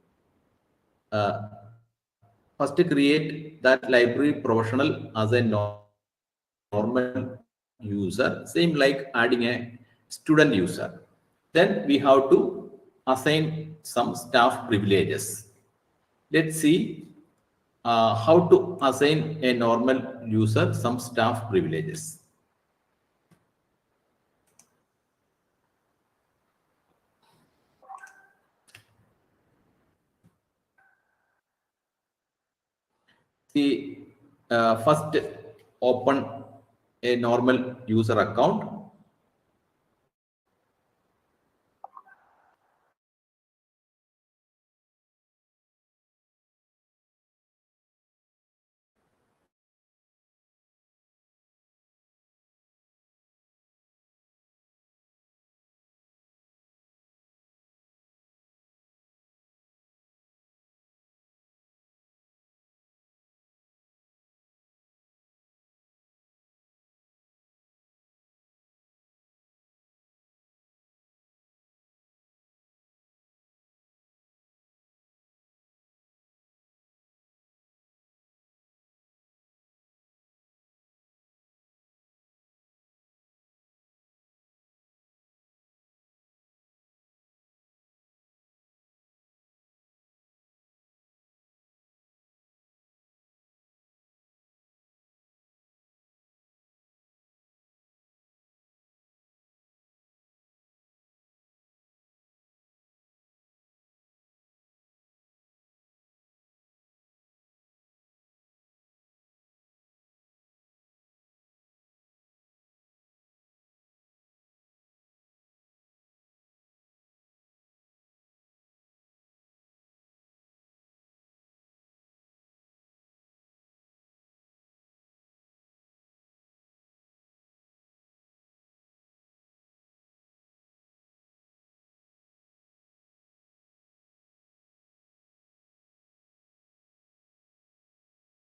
uh, that library professional as a normal user, same like adding a student user. Then we have to assign some staff privileges. Let's see how to assign a normal user some staff privileges. See, first open a normal user account.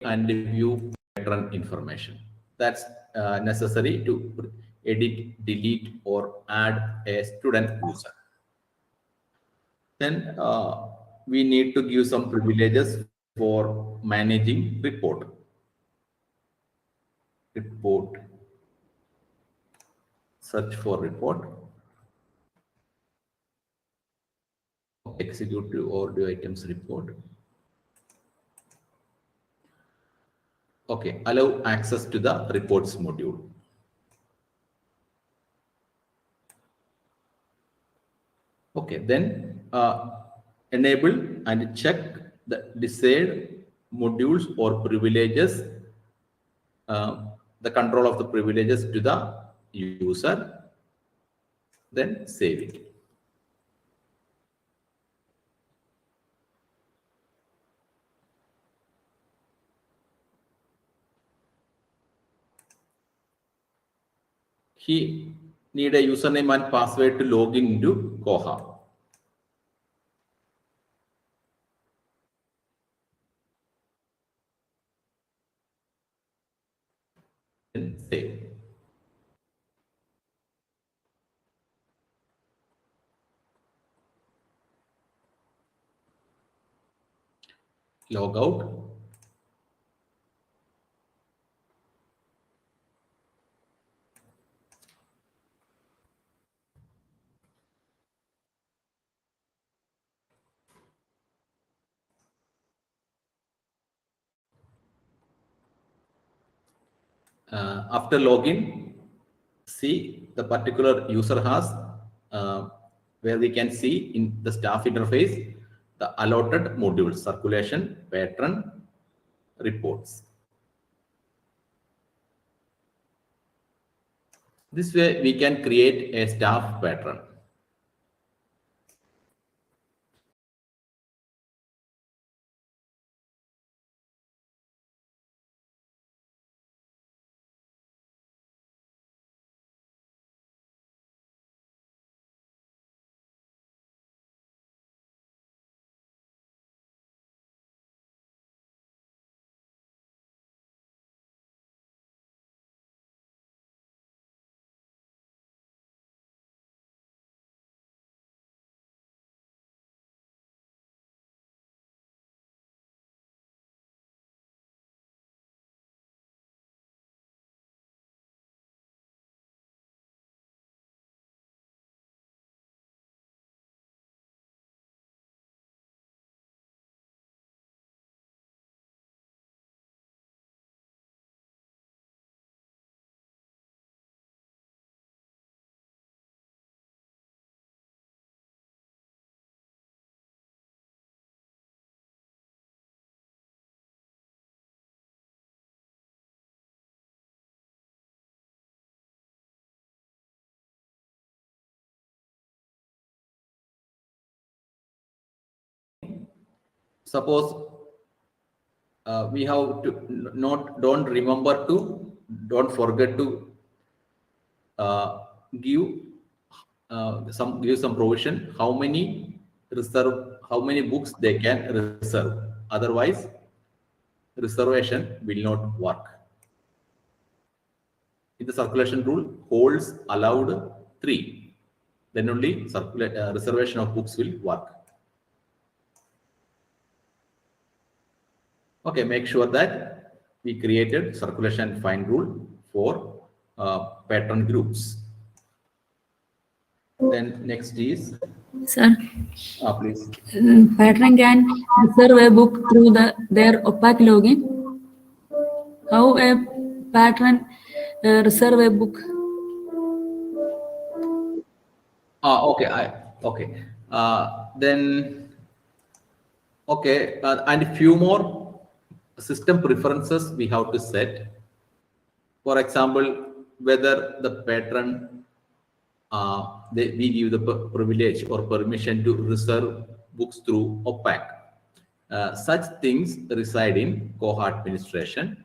And view pattern information. That's necessary to edit, delete, or add a student user. Then we need to give some privileges for managing report, search for report, executive audio items report. Okay, allow access to the reports module. Okay, then enable and check the desired modules or privileges, the control of the privileges to the user, then save it. He need a username and password to log in into Koha. Then save. Log out. After login, see the particular user has where we can see in the staff interface the allotted modules: circulation, patron, reports. This way we can create a staff patron. Suppose we have to don't forget to give some provision how many books they can reserve. Otherwise, reservation will not work. In the circulation rule, holds allowed 3. Then only reservation of books will work. Okay, make sure that we created circulation find rule for patron groups. Then next is, Sir, please. patron can reserve a book through their opaque login. How a patron reserve a book? Okay, okay. Then, okay, and few more system preferences we have to set. For example, whether the patron we give the privilege or permission to reserve books through opaque. Such things reside in Koha administration.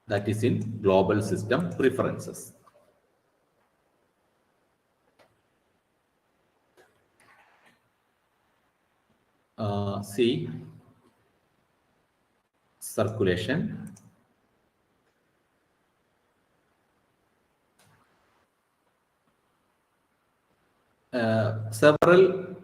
That is in global system preferences. See circulation. Several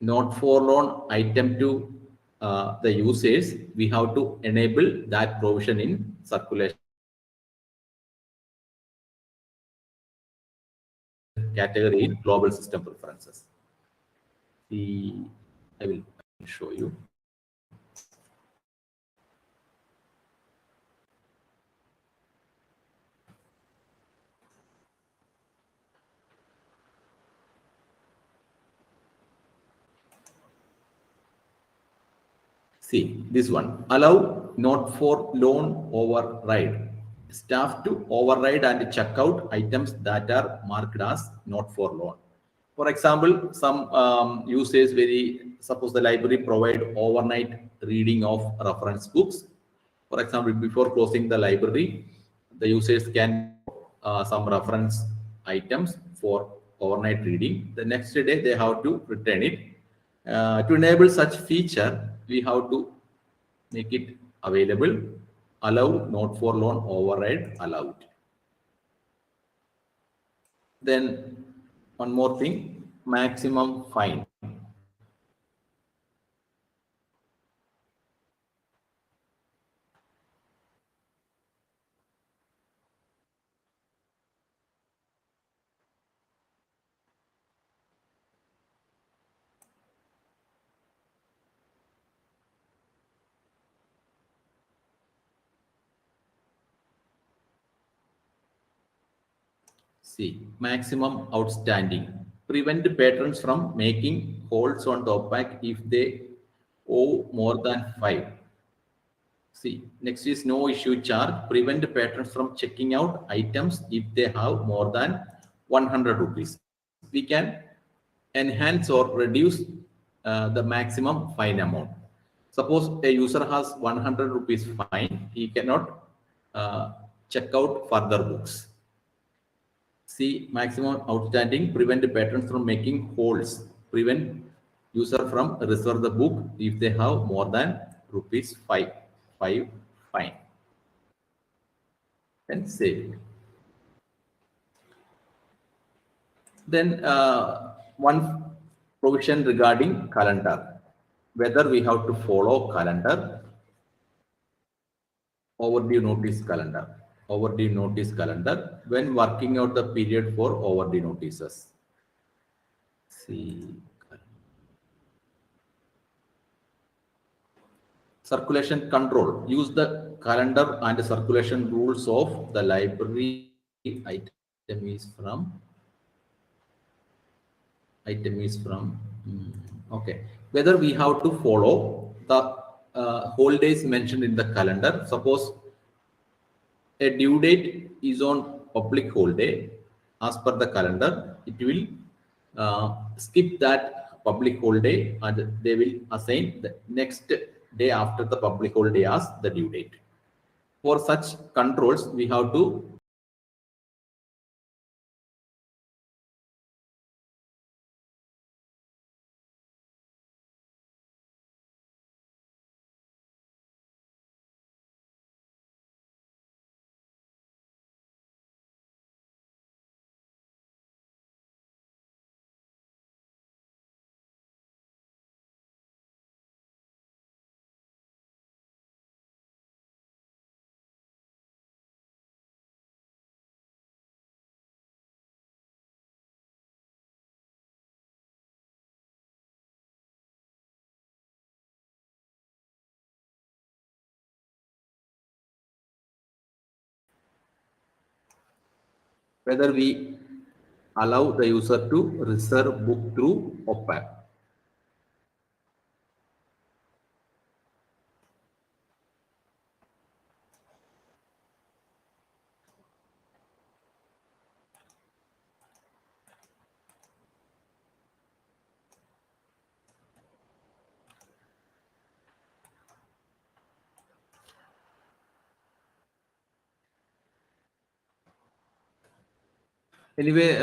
not for loan item to the users, we have to enable that provision in circulation category in global system preferences. I will show you. See this one. Allow not for loan override. Staff to override and check out items that are marked as not for loan. For example, some users suppose the library provide overnight reading of reference books. For example, before closing the library, the users can some reference items for overnight reading. The next day they have to return it. To enable such feature, we have to make it available. Allow not for loan override allowed. Then one more thing, maximum fine. See, maximum outstanding. Prevent patrons from making holds on the OPAC if they owe more than 5. See, next is no issue charge. Prevent patrons from checking out items if they have more than 100 rupees. We can enhance or reduce the maximum fine amount. Suppose a user has 100 rupees fine, he cannot check out further books. See, maximum outstanding, prevent patrons from making holds, prevent user from reserve the book if they have more than rupees 5 fine. Then save it. Then one provision regarding calendar, whether we have to follow calendar, overdue notice calendar when working out the period for overdue notices. See, circulation control, use the calendar and circulation rules of the library. Item is from okay, whether we have to follow the holidays mentioned in the calendar. Suppose a due date is on public holiday, as per the calendar it will skip that public holiday and they will assign the next day after the public holiday as the due date. For such controls we have to whether we allow the user to reserve book through OPAC. Anyway,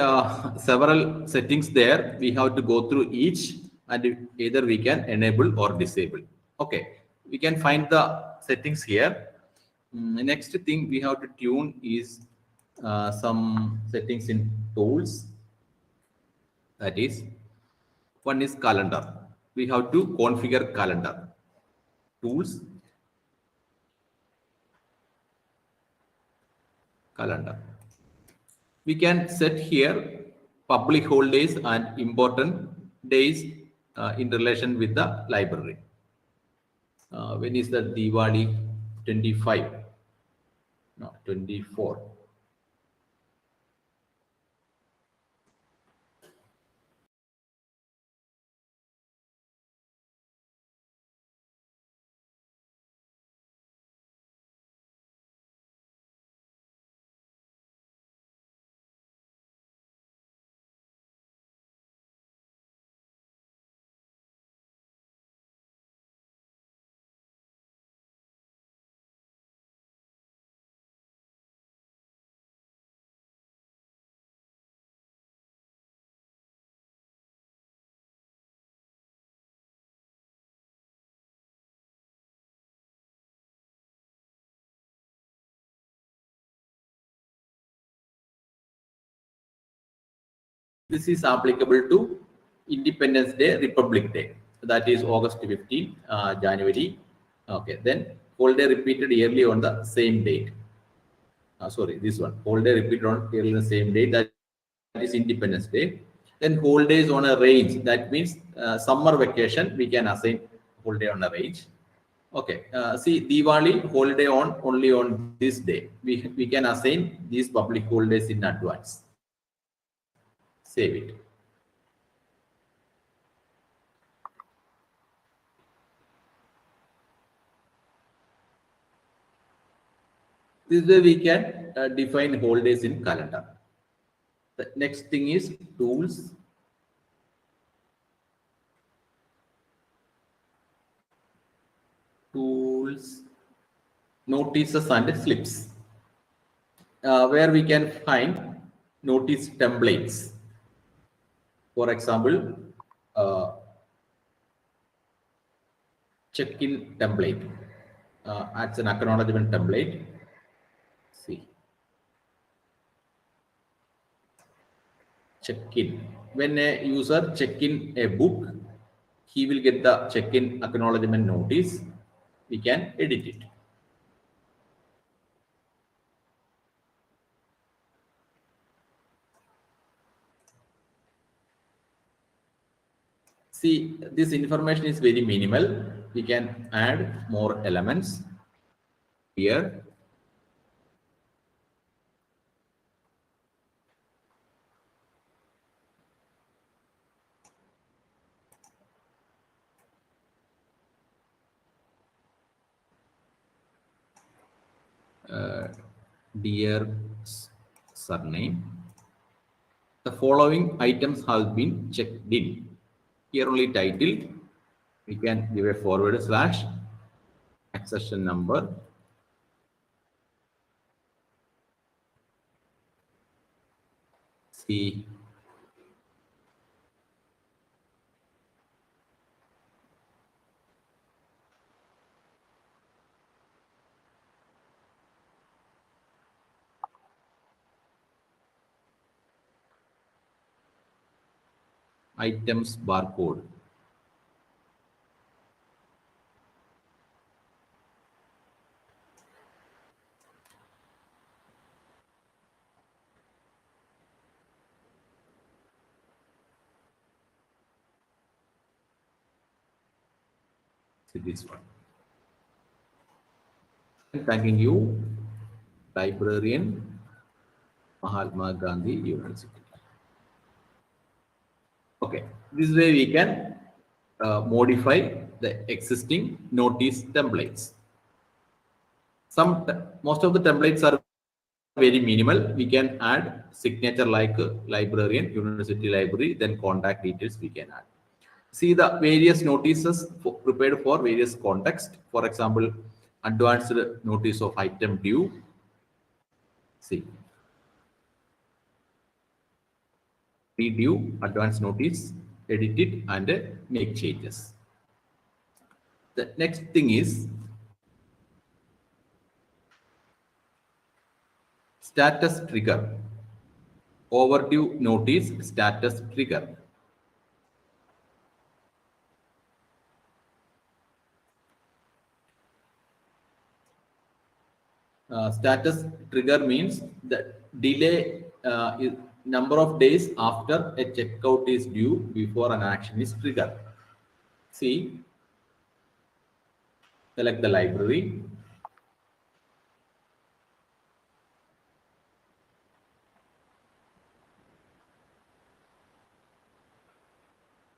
several settings there. We have to go through each and either we can enable or disable. Okay, we can find the settings here. The next thing we have to tune is some settings in tools. That is, one is calendar. We have to configure calendar. Tools, calendar. We can set here public holidays and important days in relation with the library. When is the Diwali? 25? No, 24. This is applicable to Independence Day, Republic Day. That is August 15, January. Okay, then holiday repeated yearly on the same date. Sorry, this one. Holiday repeated on yearly on the same date. That is Independence Day. Then holidays on a range. That means summer vacation. We can assign holiday on a range. Okay. See, Diwali holiday on only on this day. We can assign these public holidays in advance. Save it. This way we can define holidays in calendar. The next thing is tools. Tools, notices and slips, where we can find notice templates. For example, check-in template. Adds an acknowledgement template. See, check-in. When a user check-in a book, he will get the check-in acknowledgement notice. We can edit it. See, this information is very minimal. We can add more elements here. Dear surname, the following items have been checked in. Here only title. We can give a forward slash, accession number, see, items barcode. See this one. Thanking you, librarian, Mahatma Gandhi University. Okay, this way we can modify the existing notice templates. Most of the templates are very minimal. We can add signature like librarian, university library, then contact details we can add. See the various notices prepared for various contexts. For example, advanced notice of item due. See, due, advance notice, edit it and make changes. The next thing is status trigger. Overdue notice status trigger. Status trigger means the delay is number of days after a checkout is due before an action is triggered. See, select the library.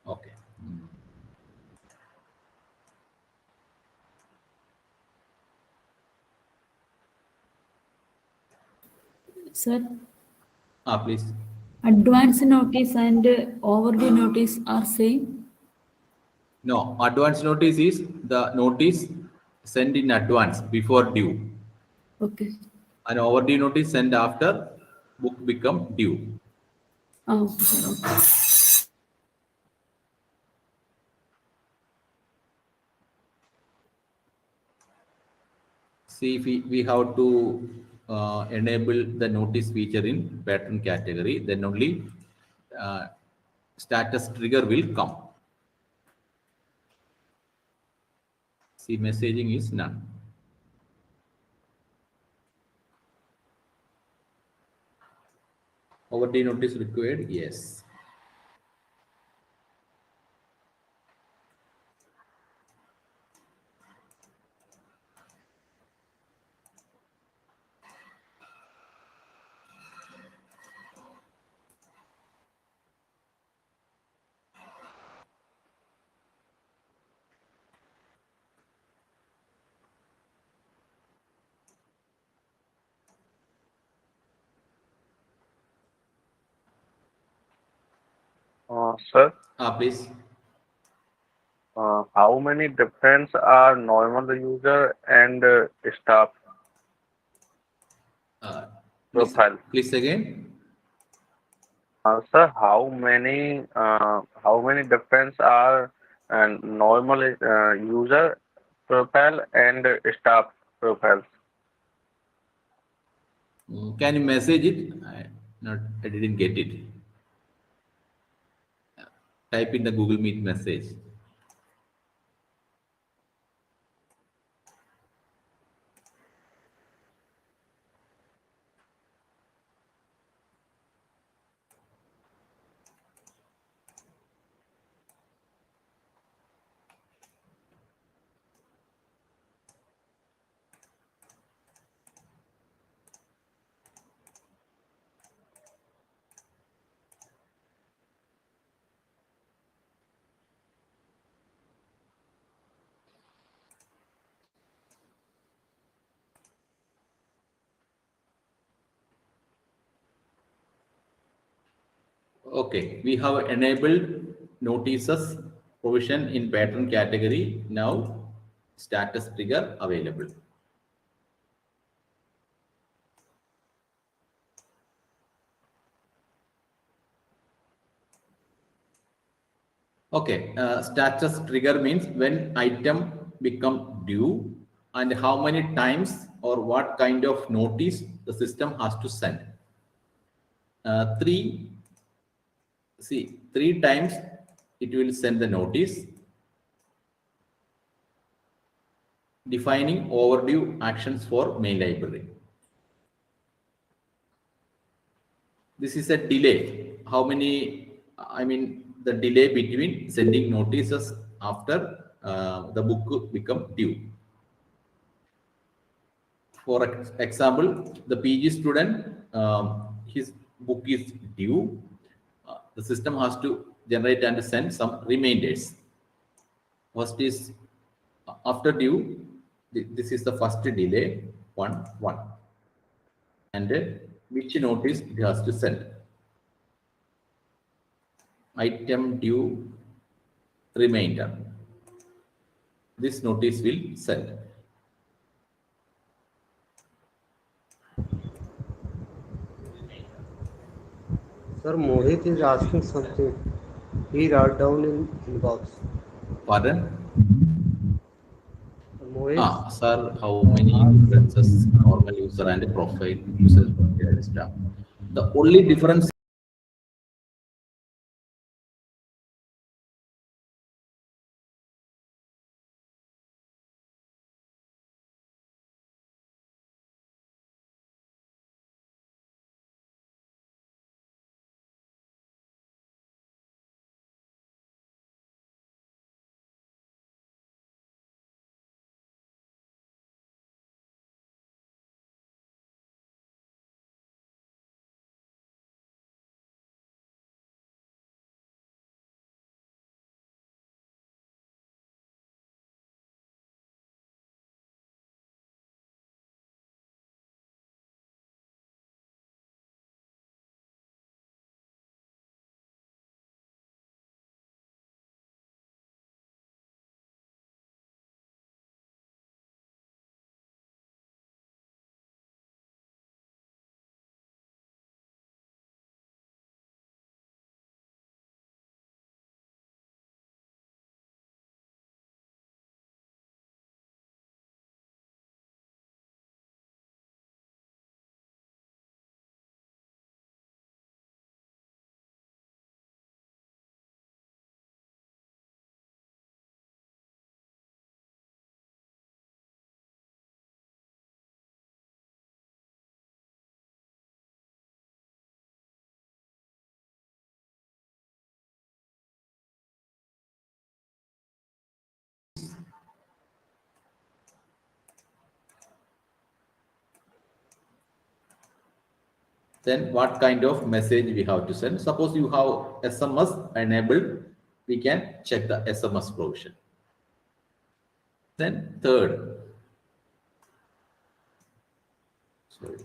Okay. Sir, Please. advance notice and overdue notice are same? No, advance notice is the notice sent in advance before due. Okay. An overdue notice sent after book become due. Oh, okay, sir. Okay. See, if we have to enable the notice feature in pattern category, then only status trigger will come. See, messaging is none. Overdue notice required? Yes. Sir, Please. how many difference are normal user and staff Please, profile? please again. Sir, how many difference are normal user profile and staff profiles? Can you message it? I didn't get it. Type in the Google Meet message. Okay, we have enabled notices provision in pattern category. Now, status trigger available. Okay, status trigger means when item become due and how many times or what kind of notice the system has to send. Three, see, 3 times it will send the notice defining overdue actions for main library. This is a delay. How many, I mean, the delay between sending notices after the book become due. For example, the PG student, his book is due. The system has to generate and send some reminders. First is after due. This is the first delay, one, and which notice it has to send. Item due reminder. This notice will send. Sir, Mohit is asking something. He wrote down in inbox. Pardon? Mohit, Sir, how many differences normal user and profile user stuff? The only difference Then what kind of message we have to send? Suppose you have SMS enabled, we can check the SMS provision. Then third, sorry.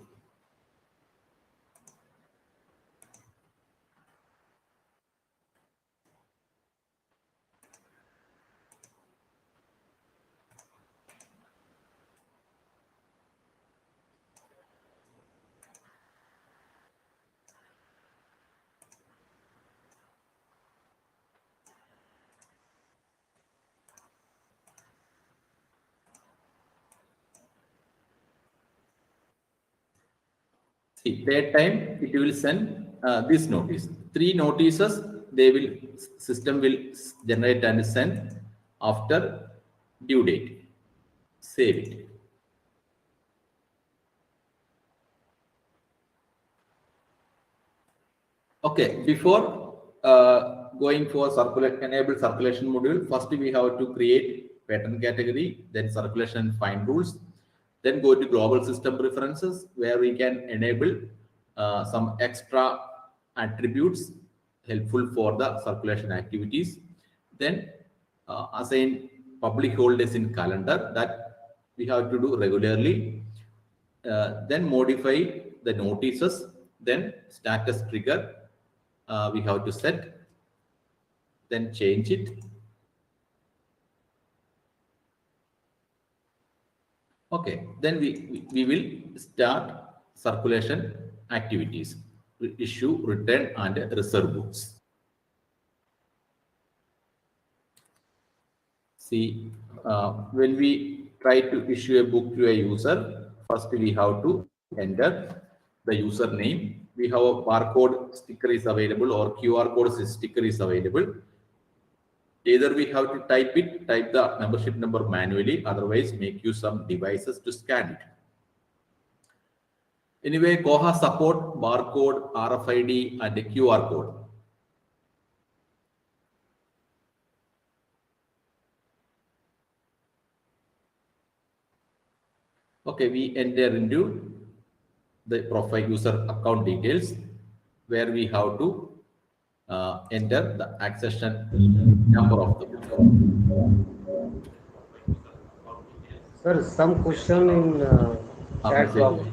See, that time it will send this notice. 3 notices system will generate and send after due date. Save it. Okay, before going for enable circulation module, first we have to create pattern category, then circulation find rules, then go to global system preferences where we can enable some extra attributes helpful for the circulation activities. Then assign public holidays in calendar that we have to do regularly. Then modify the notices, then status trigger we have to set, then change it. Okay, then we will start circulation activities, issue, return, and reserve books. See, when we try to issue a book to a user, first we have to enter the username. We have a barcode sticker is available or QR code sticker is available. Either we have to type the membership number manually, otherwise make use some devices to scan it. Anyway, Koha support barcode, RFID, and a QR code. Okay, we enter into the profile user account details where we have to enter the accession number of the book. Sir, some question in chat box.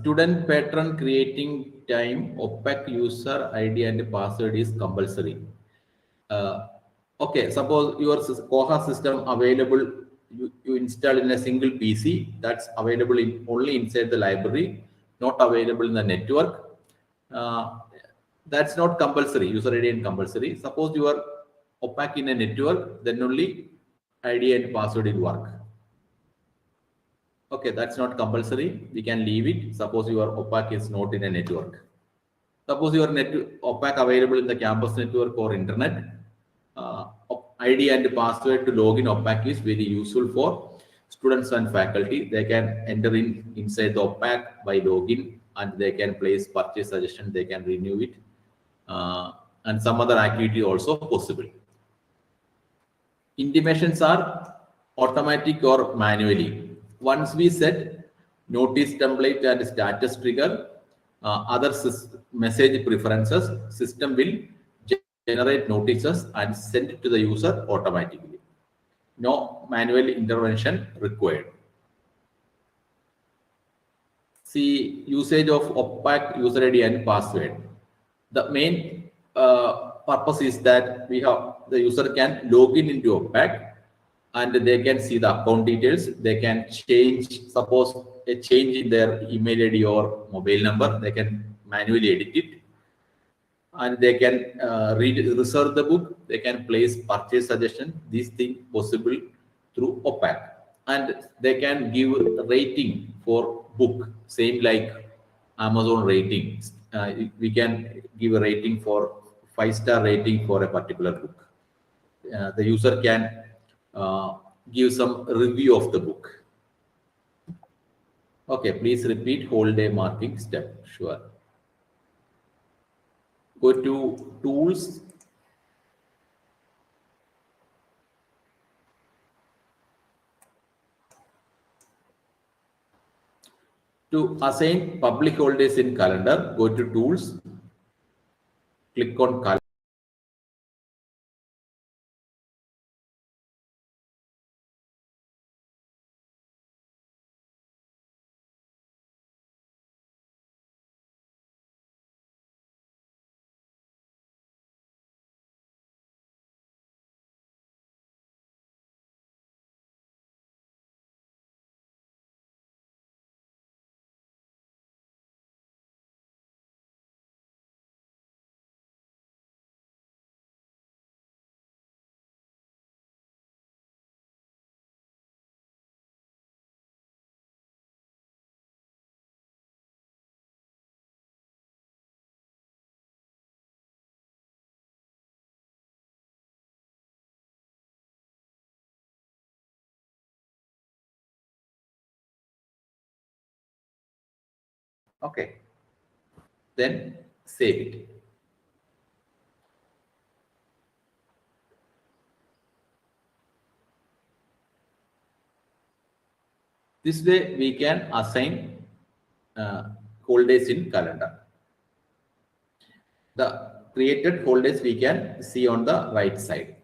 Student patron creating time, opaque user ID and password is compulsory. Okay, suppose your Koha system available, you install in a single PC that's available only inside the library, not available in the network. That's not compulsory, user ID and compulsory. Suppose you are opaque in a network, then only ID and password will work. Okay, that's not compulsory. We can leave it. Suppose your opaque is not in a network. Suppose your opaque available in the campus network or internet. ID and password to log in opaque is very useful for students and faculty. They can enter inside the opaque by login and they can place purchase suggestion. They can renew it and some other activity also possible. Intimations are automatic or manually. Once we set notice template and status trigger, other message preferences, system will generate notices and send it to the user automatically. No manual intervention required. See, usage of opaque user ID and password. The main purpose is that the user can log in into opaque and they can see the account details. They can change, suppose a change in their email ID or mobile number, they can manually edit it. And they can reserve the book, they can place purchase suggestion, these things possible through opaque. And they can give a rating for book, same like Amazon ratings. We can give a rating for 5-star rating for a particular book. The user can give some review of the book. Okay, please repeat whole day marking step. Sure. Go to tools, To assign public holidays in calendar, go to Tools, click on Calendar. Okay, then save it. This way we can assign holidays in calendar. The created holidays we can see on the right side.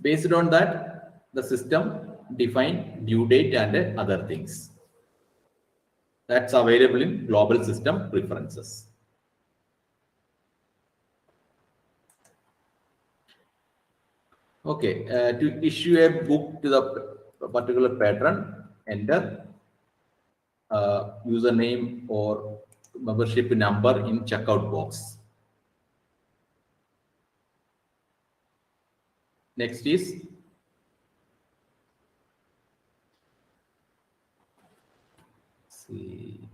Based on that, the system define due date and other things. That's available in global system preferences. Okay, to issue a book to the particular patron, enter username or membership number in checkout box. Next is see.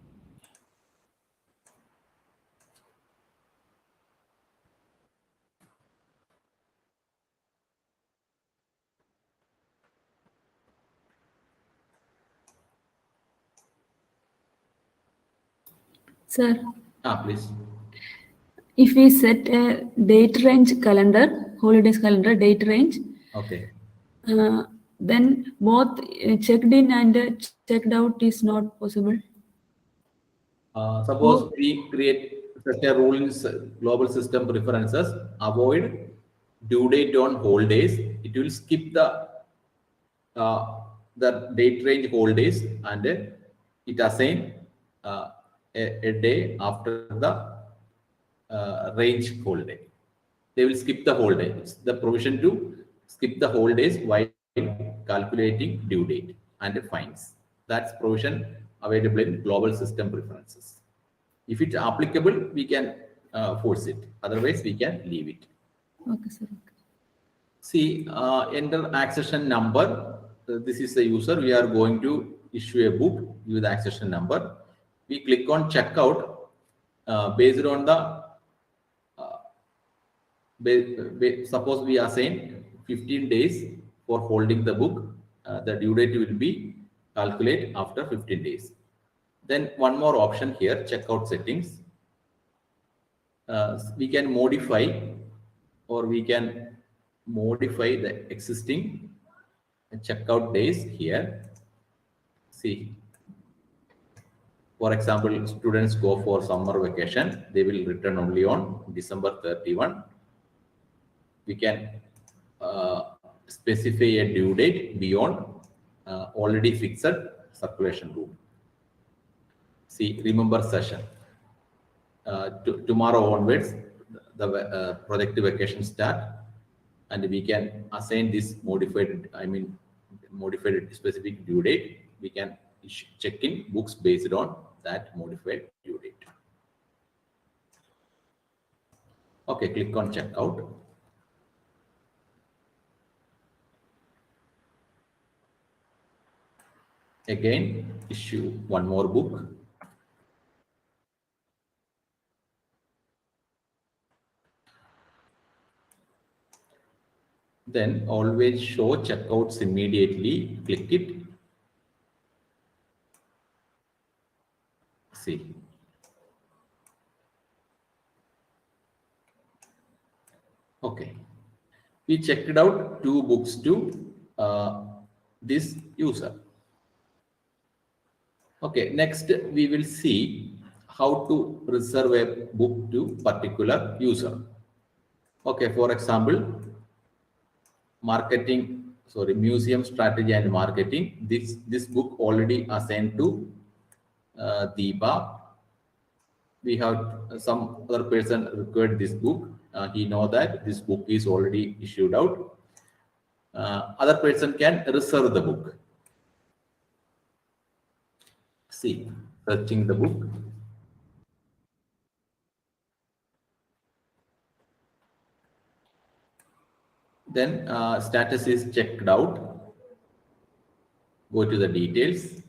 Sir, Please. if we set a date range calendar, holidays calendar, date range, Okay. then both checked in and checked out is not possible. Suppose we create such a rule in global system preferences, avoid due date on holidays. It will skip the date range holidays and it assign a day after the range holiday. They will skip the whole day. It's the provision to skip the whole days while calculating due date and fines. That's provision available in global system preferences. If it's applicable, we can force it. Otherwise, we can leave it. Okay, sir. Okay. See, enter accession number. This is the user. We are going to issue a book with accession number. We click on checkout based on the suppose we assign 15 days for holding the book. The due date will be calculate after 15 days. Then one more option here, checkout settings. We can modify or we can modify the existing checkout days here. See, for example, students go for summer vacation. They will return only on December 31. We can specify a due date beyond already fixed circulation rule. See, remember session. Tomorrow onwards, the project vacation start, and we can assign this modified specific due date. We can check in books based on that modified due date. Okay, click on checkout. Again, issue one more book. Then always show checkouts immediately. Click it. See. Okay. We checked it out 2 books to this user. Okay, next we will see how to reserve a book to particular user. Okay, for example, museum strategy and marketing. This book already assigned to Deepa. We have some other person required this book. He know that this book is already issued out. Other person can reserve the book. See, searching the book. Then status is checked out. Go to the details.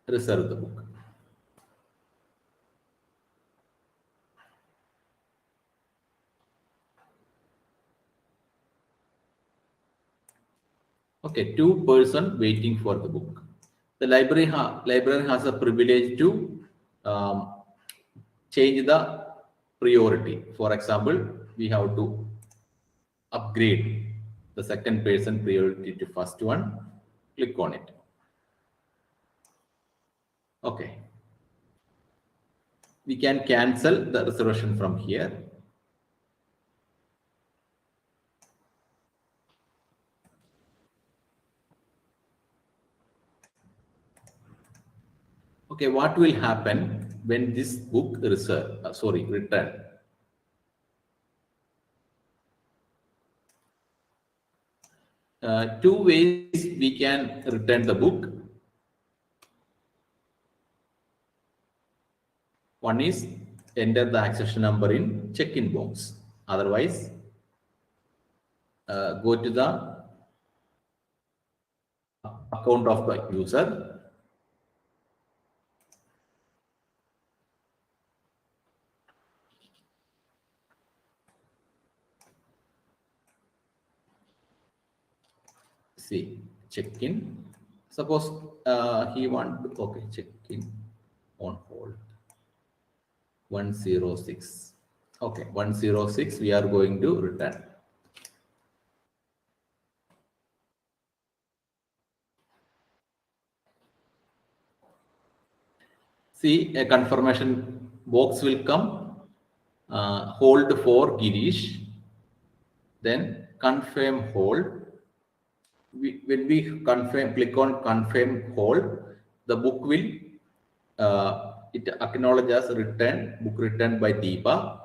Reserve the book. Okay, 2 person waiting for the book. The librarian has a privilege to change the priority. For example, we have to upgrade the second person priority to first one. Click on it. Okay. We can cancel the reservation from here. Okay, what will happen when this book return? Two ways we can return the book. One is enter the accession number in check-in box. Otherwise, go to the account of the user. See, check-in. Suppose he want, okay, check-in on hold. 106. Okay, 106 we are going to return. See, a confirmation box will come. Hold for Girish. Then confirm hold. When we click on confirm hold, the book will it acknowledges book returned by Deepa.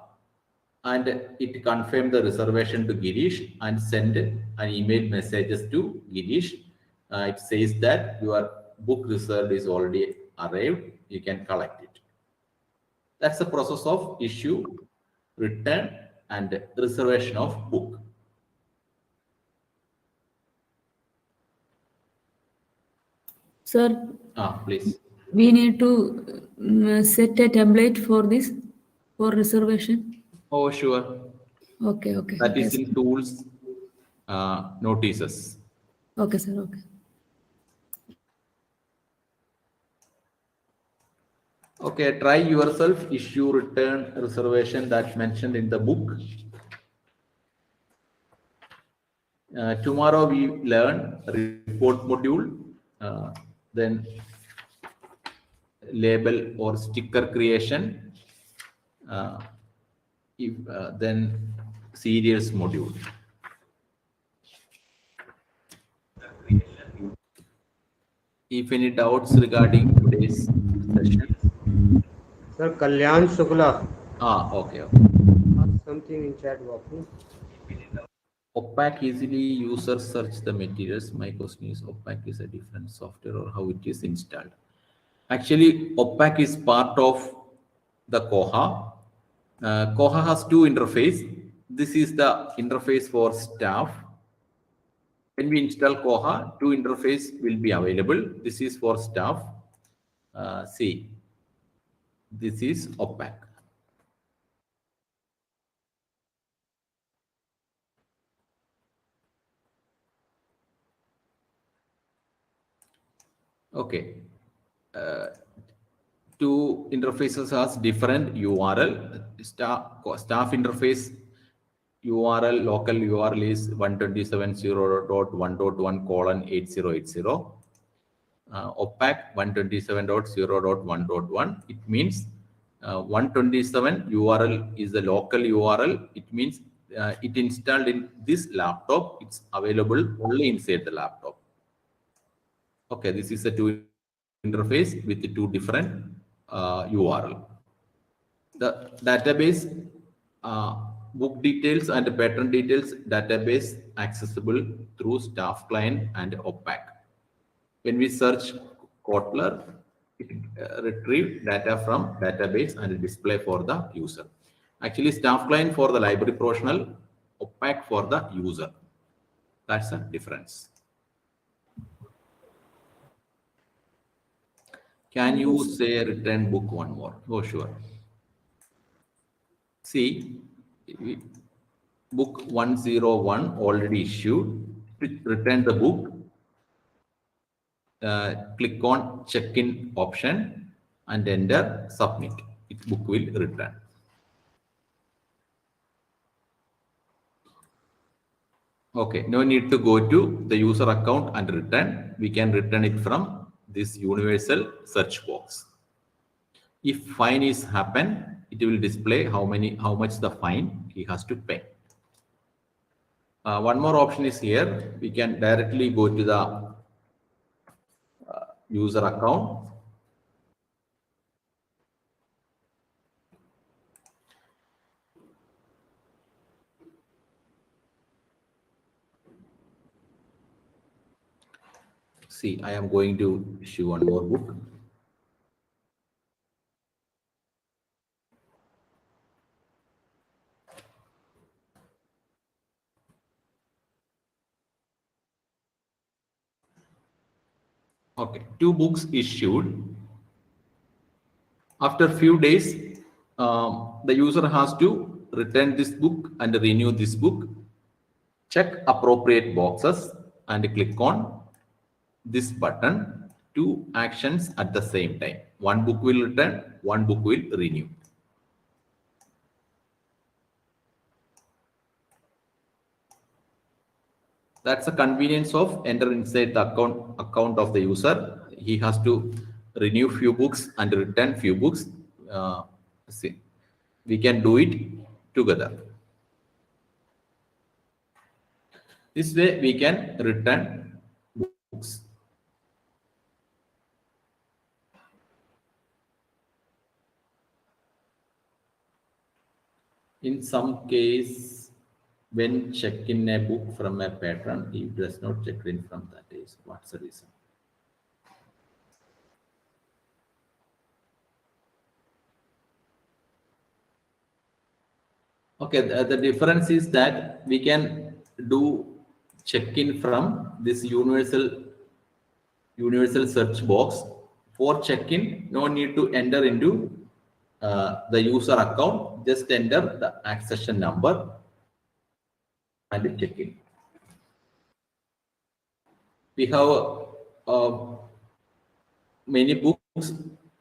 and it confirmed the reservation to Girish and send an email messages to Girish. It says that your book reserved is already arrived. You can collect it. That's the process of issue, return, and reservation of book. Sir, Please. we need to set a template for this, for reservation. Oh, sure. Okay, okay. That Okay, is sir. in tools, notices. Okay, sir. Okay. Okay, try yourself, issue, return, reservation that mentioned in the book. Tomorrow we learn report module, then label or sticker creation, then serials module. If any doubts regarding today's session. Sir, Kalyan Shukla Okay. asked something in chat box. No? Opaque easily users search the materials. My question is, Opaque is a different software or how it is installed? Actually, Opaque is part of the Koha. Koha has two interface. This is the interface for staff. When we install Koha, two interface will be available. This is for staff. See, this is Opaque. Okay. Two interfaces has different URL. Staff interface URL, local URL is 127.0.1.1:8080. Opaque 127.0.1.1. It means 127 URL is the local URL. It means it installed in this laptop. It's available only inside the laptop. Okay, this is a two interface with the two different URL. The database, book details and pattern details database accessible through staff client and Opaque. When we search Kotler, it retrieve data from database and display for the user. Actually, staff client for the library professional, Opaque for the user. That's the difference. Can you say return book one more? Oh, sure. See, book 101 already issued. Return the book. Click on check-in option and enter submit. Its book will return. Okay, no need to go to the user account and return. We can return it from this universal search box. If fine is happen, it will display how much the fine he has to pay. One more option is here. We can directly go to the user account. See, I am going to issue one more book. Okay, two books issued. After few days, the user has to return this book and renew this book. Check appropriate boxes and click on this button. Two actions at the same time. One book will return, one book will renew. That's the convenience of enter inside the account of the user. He has to renew few books and return few books. See, we can do it together. This way we can return books. In some case, when check in a book from a patron, he does not check in from that days. What's the reason? Okay, the difference is that we can do check-in from this universal search box. For check-in, no need to enter into the user account. Just enter the accession number and check-in. We have many books.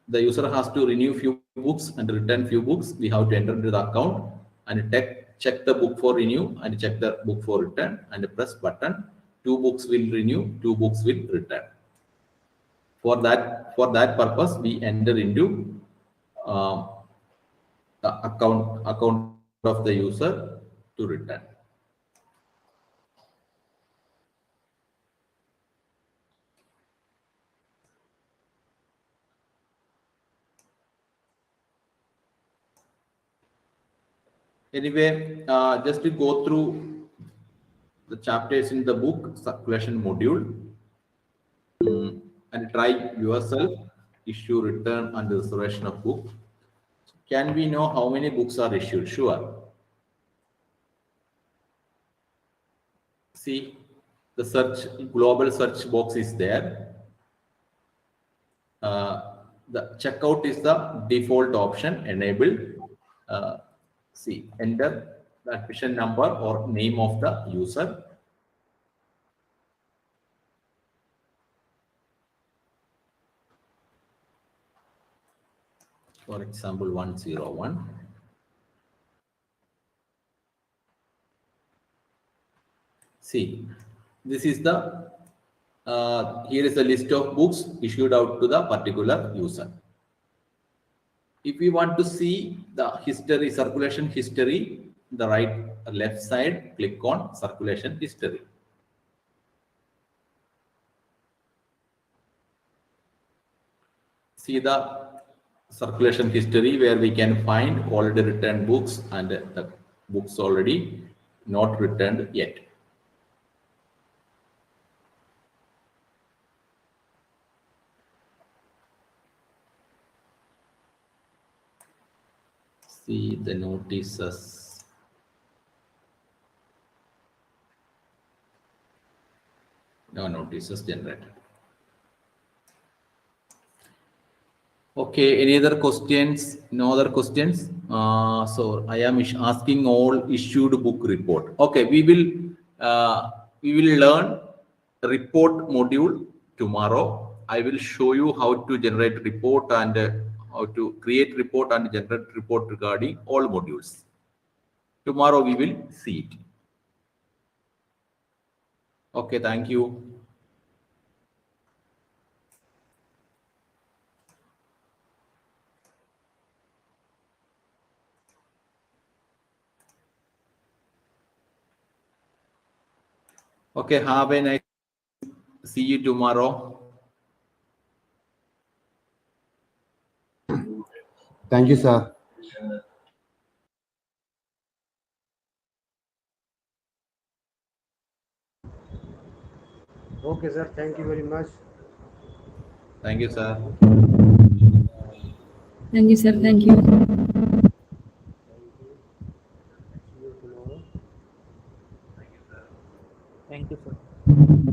The user has to renew few books and return few books. We have to enter into the account and check the book for renew and check the book for return and press button. 2 books will renew, 2 books will return. For that purpose, we enter into the account of the user to return. Anyway, just to go through the chapters in the book circulation module and try yourself issue, return and reservation of book. Can we know how many books are issued? Sure. See, the global search box is there. The checkout is the default option enabled. See, enter the admission number or name of the user. For example, 101. See, this is the here is a list of books issued out to the particular user. If we want to see the history, circulation history, the left side, click on circulation history. See the circulation history where we can find already returned books and the books already not returned yet. See the notices. No notices generated. Okay, any other questions? No other questions? So I am asking all issued book report. Okay, we will learn report module tomorrow. I will show you how to generate report and how to create report and generate report regarding all modules. Tomorrow we will see it. Okay, thank you. Okay, have a nice. See you tomorrow. Thank you, sir. Okay, sir. Thank you very much. Thank you, sir. Thank you, sir. Thank you. See you tomorrow. Thank you, sir.